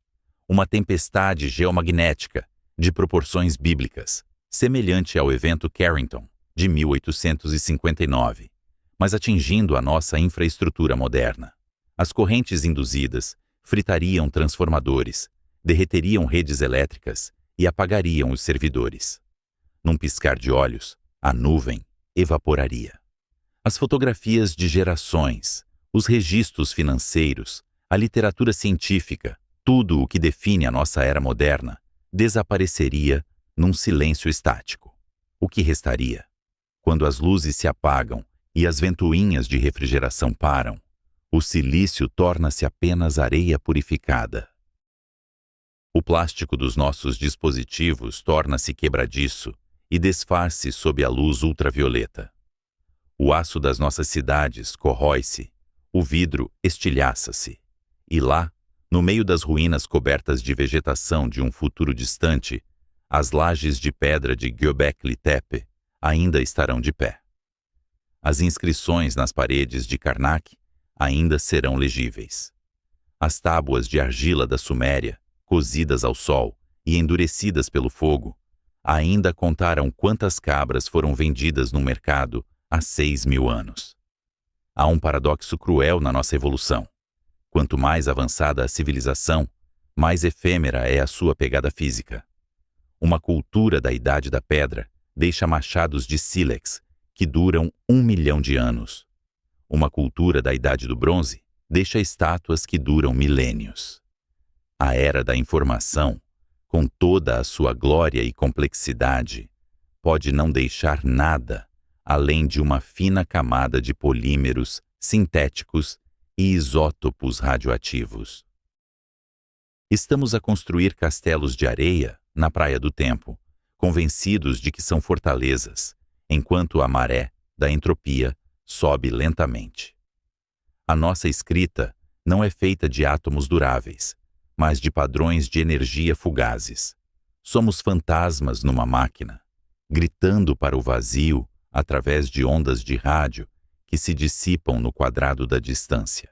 uma tempestade geomagnética de proporções bíblicas, semelhante ao evento Carrington de 1859, mas atingindo a nossa infraestrutura moderna. As correntes induzidas fritariam transformadores, derreteriam redes elétricas e apagariam os servidores. Num piscar de olhos, a nuvem evaporaria. As fotografias de gerações, os registros financeiros, a literatura científica, tudo o que define a nossa era moderna, desapareceria num silêncio estático. O que restaria? Quando as luzes se apagam e as ventoinhas de refrigeração param, o silício torna-se apenas areia purificada. O plástico dos nossos dispositivos torna-se quebradiço e desfaz-se sob a luz ultravioleta. O aço das nossas cidades corrói-se, o vidro estilhaça-se, e lá, no meio das ruínas cobertas de vegetação de um futuro distante, as lajes de pedra de Göbekli Tepe ainda estarão de pé. As inscrições nas paredes de Karnak ainda serão legíveis. As tábuas de argila da Suméria, cozidas ao sol e endurecidas pelo fogo, ainda contaram quantas cabras foram vendidas no mercado há 6.000 anos. Há um paradoxo cruel na nossa evolução. Quanto mais avançada a civilização, mais efêmera é a sua pegada física. Uma cultura da Idade da Pedra deixa machados de sílex que duram 1 milhão de anos. Uma cultura da Idade do Bronze deixa estátuas que duram milênios. A Era da Informação, com toda a sua glória e complexidade, pode não deixar nada além de uma fina camada de polímeros sintéticos e isótopos radioativos. Estamos a construir castelos de areia na Praia do Tempo, convencidos de que são fortalezas, enquanto a maré da entropia sobe lentamente. A nossa escrita não é feita de átomos duráveis, mas de padrões de energia fugazes. Somos fantasmas numa máquina, gritando para o vazio através de ondas de rádio que se dissipam no quadrado da distância.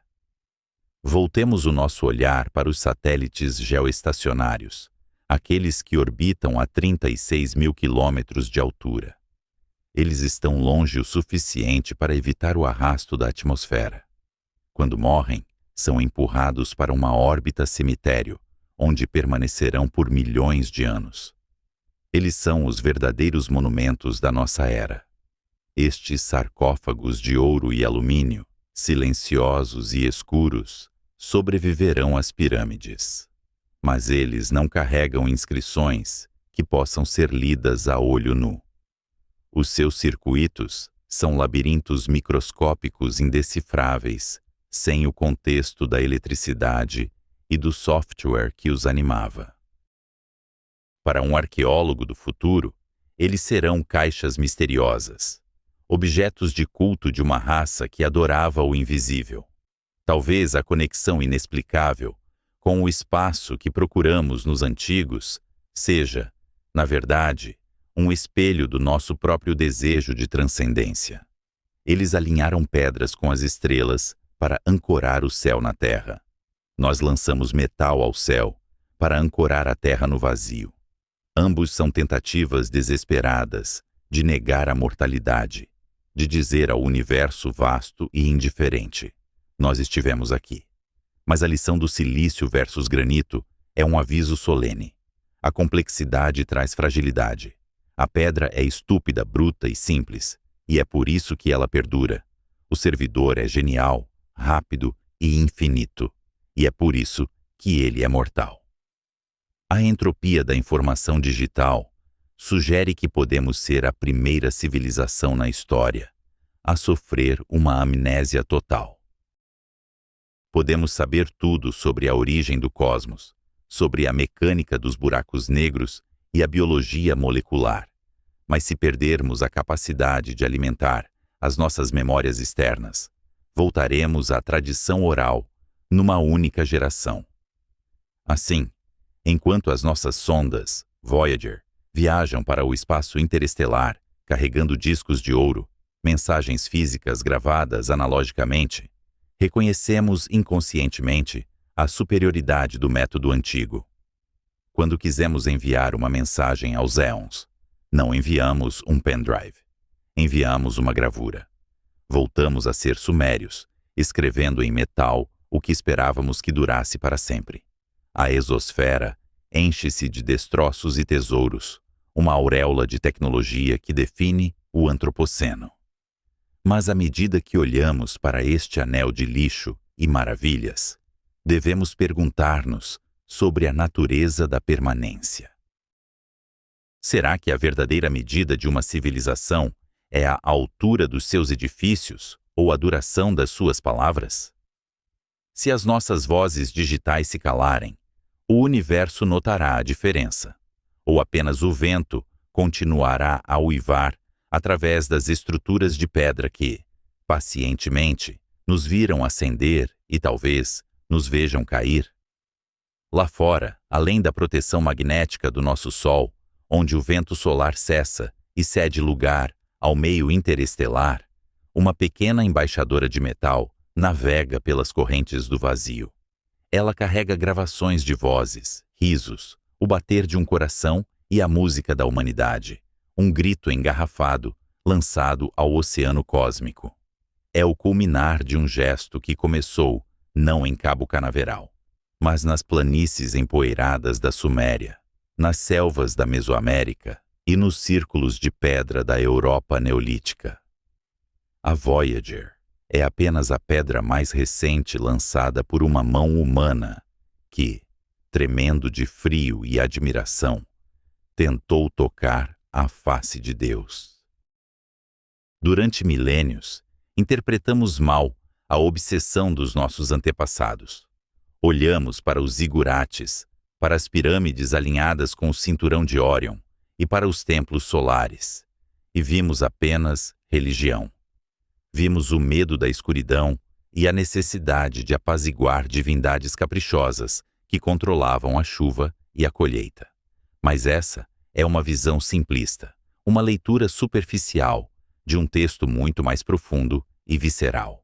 Voltemos o nosso olhar para os satélites geoestacionários, aqueles que orbitam a 36.000 quilômetros de altura. Eles estão longe o suficiente para evitar o arrasto da atmosfera. Quando morrem, são empurrados para uma órbita cemitério, onde permanecerão por milhões de anos. Eles são os verdadeiros monumentos da nossa era. Estes sarcófagos de ouro e alumínio, silenciosos e escuros, sobreviverão às pirâmides. Mas eles não carregam inscrições que possam ser lidas a olho nu. Os seus circuitos são labirintos microscópicos indecifráveis, sem o contexto da eletricidade e do software que os animava. Para um arqueólogo do futuro, eles serão caixas misteriosas, objetos de culto de uma raça que adorava o invisível. Talvez a conexão inexplicável com o espaço que procuramos nos antigos seja, na verdade, um espelho do nosso próprio desejo de transcendência. Eles alinharam pedras com as estrelas para ancorar o céu na terra. Nós lançamos metal ao céu para ancorar a terra no vazio. Ambos são tentativas desesperadas de negar a mortalidade, de dizer ao universo vasto e indiferente: nós estivemos aqui. Mas a lição do silício versus granito é um aviso solene. A complexidade traz fragilidade. A pedra é estúpida, bruta e simples, e é por isso que ela perdura. O servidor é genial, rápido e infinito, e é por isso que ele é mortal. A entropia da informação digital sugere que podemos ser a primeira civilização na história a sofrer uma amnésia total. Podemos saber tudo sobre a origem do cosmos, sobre a mecânica dos buracos negros e a biologia molecular, mas se perdermos a capacidade de alimentar as nossas memórias externas, voltaremos à tradição oral numa única geração. Assim, Enquanto as nossas sondas, Voyager, viajam para o espaço interestelar, carregando discos de ouro, mensagens físicas gravadas analogicamente, reconhecemos inconscientemente a superioridade do método antigo. Quando quisemos enviar uma mensagem aos éons, não enviamos um pendrive. Enviamos uma gravura. Voltamos a ser sumérios, escrevendo em metal o que esperávamos que durasse para sempre. A exosfera enche-se de destroços e tesouros, uma auréola de tecnologia que define o antropoceno. Mas à medida que olhamos para este anel de lixo e maravilhas, devemos perguntar-nos sobre a natureza da permanência. Será que a verdadeira medida de uma civilização é a altura dos seus edifícios ou a duração das suas palavras? Se as nossas vozes digitais se calarem, o universo notará a diferença, ou apenas o vento continuará a uivar através das estruturas de pedra que, pacientemente, nos viram ascender e talvez nos vejam cair? Lá fora, além da proteção magnética do nosso Sol, onde o vento solar cessa e cede lugar ao meio interestelar, uma pequena embaixadora de metal navega pelas correntes do vazio. Ela carrega gravações de vozes, risos, o bater de um coração e a música da humanidade, um grito engarrafado lançado ao oceano cósmico. É o culminar de um gesto que começou não em Cabo Canaveral, mas nas planícies empoeiradas da Suméria, nas selvas da Mesoamérica e nos círculos de pedra da Europa neolítica. A Voyager é apenas a pedra mais recente lançada por uma mão humana que, tremendo de frio e admiração, tentou tocar a face de Deus. Durante milênios, interpretamos mal a obsessão dos nossos antepassados. Olhamos para os zigurates, para as pirâmides alinhadas com o cinturão de Órion e para os templos solares, e vimos apenas religião. Vimos o medo da escuridão e a necessidade de apaziguar divindades caprichosas que controlavam a chuva e a colheita. Mas essa é uma visão simplista, uma leitura superficial de um texto muito mais profundo e visceral.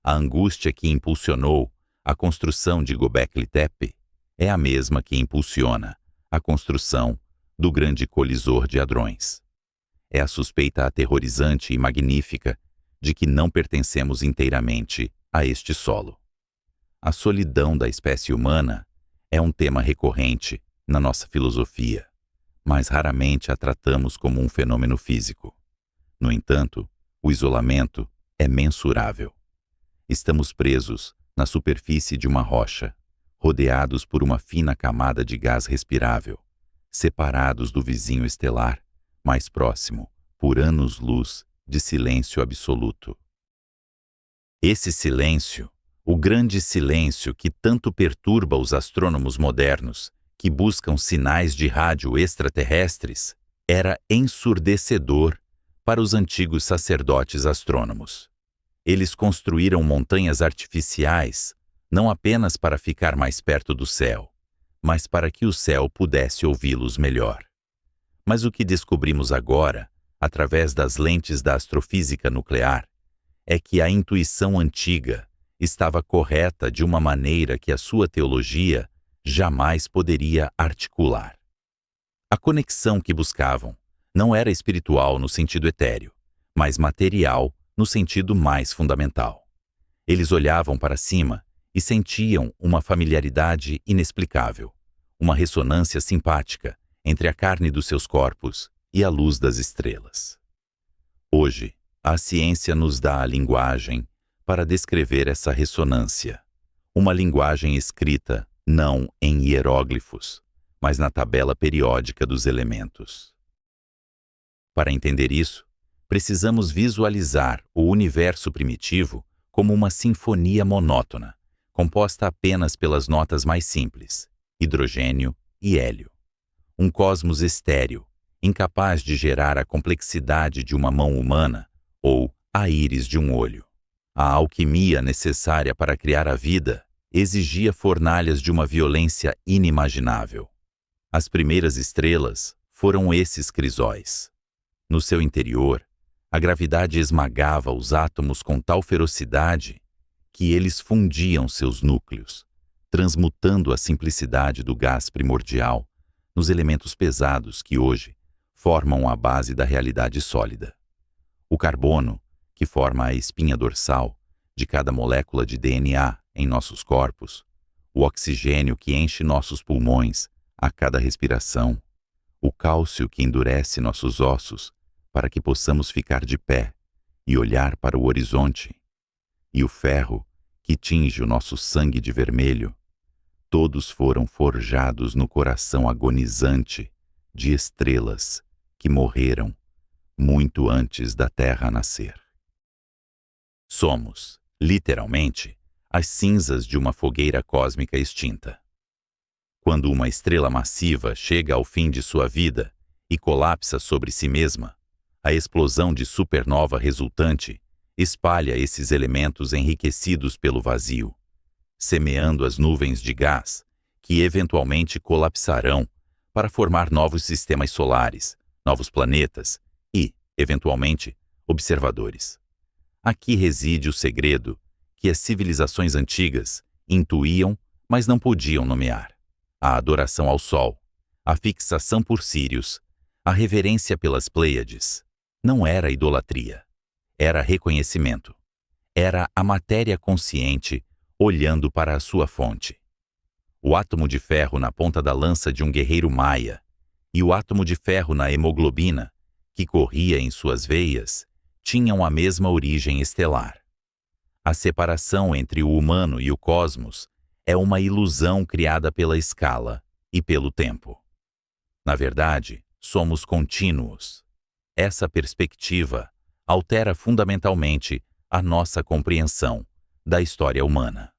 A angústia que impulsionou a construção de Göbekli Tepe é a mesma que impulsiona a construção do grande colisor de hadrões. É a suspeita aterrorizante e magnífica de que não pertencemos inteiramente a este solo. A solidão da espécie humana é um tema recorrente na nossa filosofia, mas raramente a tratamos como um fenômeno físico. No entanto, o isolamento é mensurável. Estamos presos na superfície de uma rocha, rodeados por uma fina camada de gás respirável, separados do vizinho estelar, mais próximo, por anos-luz de silêncio absoluto. Esse silêncio, o grande silêncio que tanto perturba os astrônomos modernos, que buscam sinais de rádio extraterrestres, era ensurdecedor para os antigos sacerdotes astrônomos. Eles construíram montanhas artificiais, não apenas para ficar mais perto do céu, mas para que o céu pudesse ouvi-los melhor. Mas o que descobrimos agora, através das lentes da astrofísica nuclear, é que a intuição antiga estava correta de uma maneira que a sua teologia jamais poderia articular. A conexão que buscavam não era espiritual no sentido etéreo, mas material no sentido mais fundamental. Eles olhavam para cima e sentiam uma familiaridade inexplicável, uma ressonância simpática entre a carne dos seus corpos e a luz das estrelas. Hoje, a ciência nos dá a linguagem para descrever essa ressonância, uma linguagem escrita não em hieróglifos, mas na tabela periódica dos elementos. Para entender isso, precisamos visualizar o universo primitivo como uma sinfonia monótona, composta apenas pelas notas mais simples, hidrogênio e hélio. Um cosmos estéril, incapaz de gerar a complexidade de uma mão humana ou a íris de um olho. A alquimia necessária para criar a vida exigia fornalhas de uma violência inimaginável. As primeiras estrelas foram esses crisóis. No seu interior, a gravidade esmagava os átomos com tal ferocidade que eles fundiam seus núcleos, transmutando a simplicidade do gás primordial nos elementos pesados que hoje formam a base da realidade sólida. O carbono, que forma a espinha dorsal de cada molécula de DNA em nossos corpos, o oxigênio que enche nossos pulmões a cada respiração, o cálcio que endurece nossos ossos para que possamos ficar de pé e olhar para o horizonte, e o ferro que tinge o nosso sangue de vermelho, todos foram forjados no coração agonizante de estrelas que morreram muito antes da Terra nascer. Somos, literalmente, as cinzas de uma fogueira cósmica extinta. Quando uma estrela massiva chega ao fim de sua vida e colapsa sobre si mesma, a explosão de supernova resultante espalha esses elementos enriquecidos pelo vazio, semeando as nuvens de gás que eventualmente colapsarão para formar novos sistemas solares, novos planetas e, eventualmente, observadores. Aqui reside o segredo que as civilizações antigas intuíam, mas não podiam nomear: a adoração ao Sol, a fixação por Sírius, a reverência pelas Pleiades. Não era idolatria, era reconhecimento. Era a matéria consciente olhando para a sua fonte. O átomo de ferro na ponta da lança de um guerreiro maia e o átomo de ferro na hemoglobina, que corria em suas veias, tinham a mesma origem estelar. A separação entre o humano e o cosmos é uma ilusão criada pela escala e pelo tempo. Na verdade, somos contínuos. Essa perspectiva altera fundamentalmente a nossa compreensão da história humana.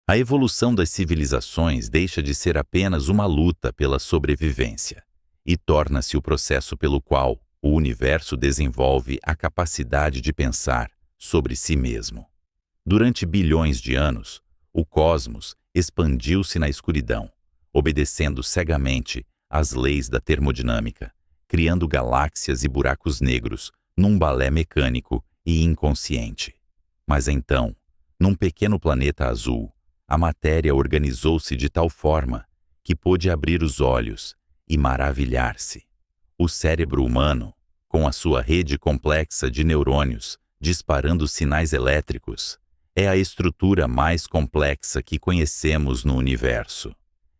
A evolução das civilizações deixa de ser apenas uma luta pela sobrevivência e torna-se o processo pelo qual o universo desenvolve a capacidade de pensar sobre si mesmo. Durante bilhões de anos, o cosmos expandiu-se na escuridão, obedecendo cegamente às leis da termodinâmica, criando galáxias e buracos negros num balé mecânico e inconsciente. Mas então, num pequeno planeta azul, a matéria organizou-se de tal forma que pôde abrir os olhos e maravilhar-se. O cérebro humano, com a sua rede complexa de neurônios disparando sinais elétricos, é a estrutura mais complexa que conhecemos no universo.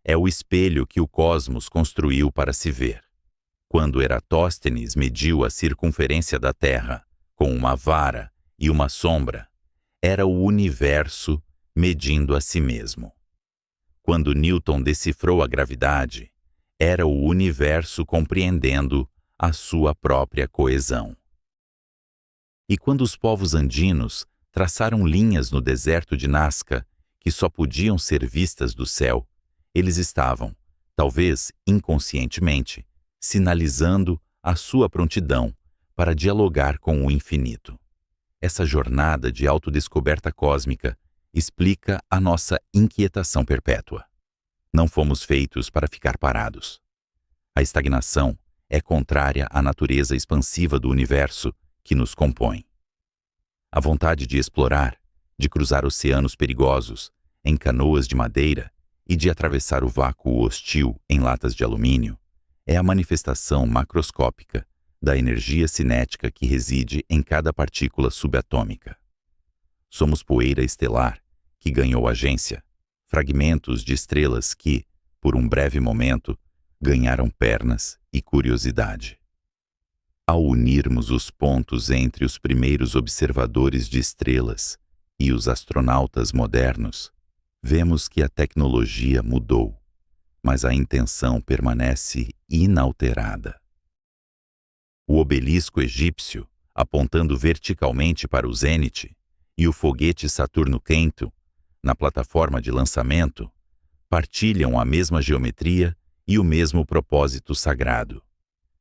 É o espelho que o cosmos construiu para se ver. Quando Eratóstenes mediu a circunferência da Terra com uma vara e uma sombra, era o universo medindo a si mesmo. Quando Newton decifrou a gravidade, era o universo compreendendo a sua própria coesão. E quando os povos andinos traçaram linhas no deserto de Nazca que só podiam ser vistas do céu, eles estavam, talvez inconscientemente, sinalizando a sua prontidão para dialogar com o infinito. Essa jornada de autodescoberta cósmica explica a nossa inquietação perpétua. Não fomos feitos para ficar parados. A estagnação é contrária à natureza expansiva do universo que nos compõe. A vontade de explorar, de cruzar oceanos perigosos em canoas de madeira e de atravessar o vácuo hostil em latas de alumínio é a manifestação macroscópica da energia cinética que reside em cada partícula subatômica. Somos poeira estelar que ganhou agência, fragmentos de estrelas que, por um breve momento, ganharam pernas e curiosidade. Ao unirmos os pontos entre os primeiros observadores de estrelas e os astronautas modernos, vemos que a tecnologia mudou, mas a intenção permanece inalterada. O obelisco egípcio, apontando verticalmente para o zênite, e o foguete Saturno V, na plataforma de lançamento, partilham a mesma geometria e o mesmo propósito sagrado: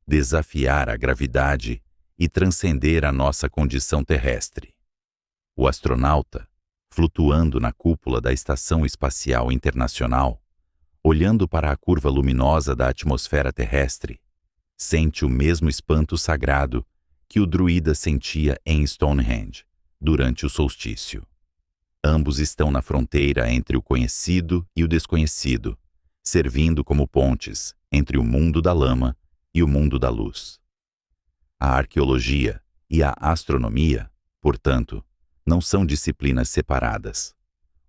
desafiar a gravidade e transcender a nossa condição terrestre. O astronauta, flutuando na cúpula da Estação Espacial Internacional, olhando para a curva luminosa da atmosfera terrestre, sente o mesmo espanto sagrado que o druida sentia em Stonehenge durante o solstício. Ambos estão na fronteira entre o conhecido e o desconhecido, servindo como pontes entre o mundo da lama e o mundo da luz. A arqueologia e a astronomia, portanto, não são disciplinas separadas.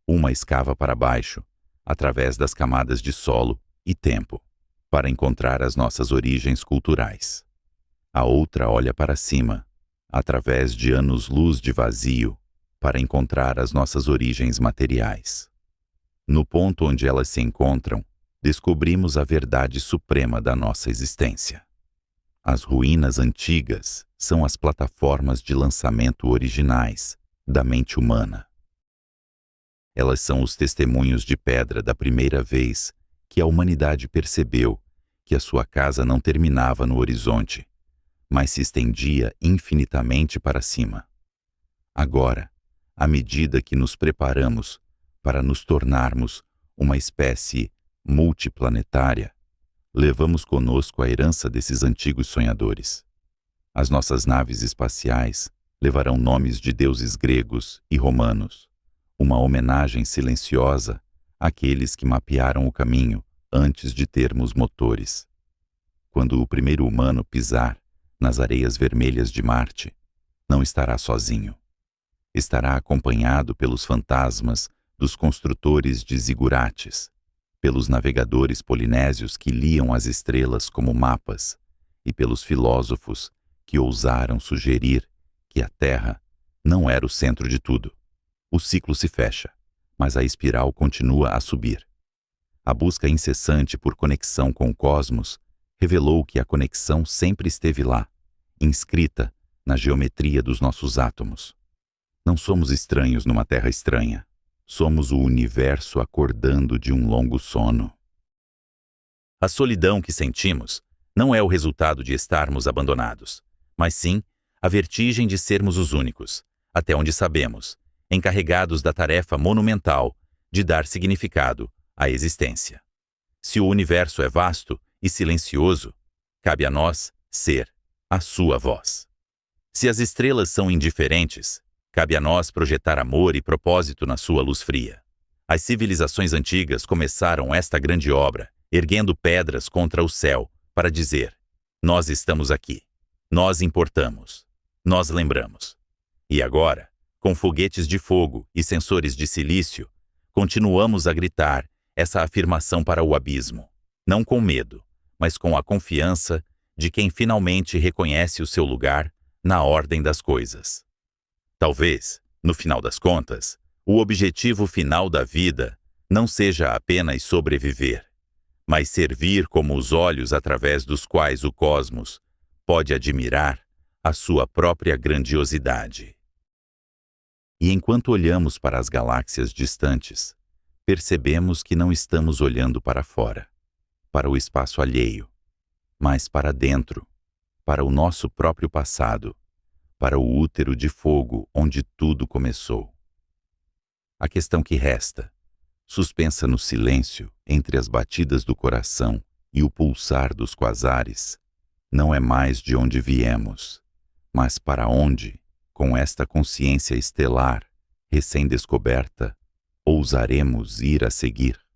Uma escava para baixo, através das camadas de solo e tempo, para encontrar as nossas origens culturais. A outra olha para cima, através de anos-luz de vazio, para encontrar as nossas origens materiais. No ponto onde elas se encontram, descobrimos a verdade suprema da nossa existência. As ruínas antigas são as plataformas de lançamento originais da mente humana. Elas são os testemunhos de pedra da primeira vez que a humanidade percebeu que a sua casa não terminava no horizonte, mas se estendia infinitamente para cima. Agora, à medida que nos preparamos para nos tornarmos uma espécie multiplanetária, levamos conosco a herança desses antigos sonhadores. As nossas naves espaciais levarão nomes de deuses gregos e romanos, uma homenagem silenciosa àqueles que mapearam o caminho antes de termos motores. Quando o primeiro humano pisar nas areias vermelhas de Marte, não estará sozinho. Estará acompanhado pelos fantasmas dos construtores de zigurates, pelos navegadores polinésios que liam as estrelas como mapas e pelos filósofos que ousaram sugerir que a Terra não era o centro de tudo. O ciclo se fecha, mas a espiral continua a subir. A busca incessante por conexão com o cosmos revelou que a conexão sempre esteve lá, inscrita na geometria dos nossos átomos. Não somos estranhos numa terra estranha. Somos o universo acordando de um longo sono. A solidão que sentimos não é o resultado de estarmos abandonados, mas sim a vertigem de sermos os únicos, até onde sabemos, encarregados da tarefa monumental de dar significado à existência. Se o universo é vasto e silencioso, cabe a nós ser a sua voz. Se as estrelas são indiferentes, cabe a nós projetar amor e propósito na sua luz fria. As civilizações antigas começaram esta grande obra, erguendo pedras contra o céu, para dizer: nós estamos aqui, nós importamos, nós lembramos. E agora, com foguetes de fogo e sensores de silício, continuamos a gritar essa afirmação para o abismo, não com medo, mas com a confiança de quem finalmente reconhece o seu lugar na ordem das coisas. Talvez, no final das contas, o objetivo final da vida não seja apenas sobreviver, mas servir como os olhos através dos quais o cosmos pode admirar a sua própria grandiosidade. E enquanto olhamos para as galáxias distantes, percebemos que não estamos olhando para fora, para o espaço alheio, mas para dentro, para o nosso próprio passado, para o útero de fogo onde tudo começou. A questão que resta, suspensa no silêncio entre as batidas do coração e o pulsar dos quasares, não é mais de onde viemos, mas para onde, com esta consciência estelar, recém-descoberta, ousaremos ir a seguir.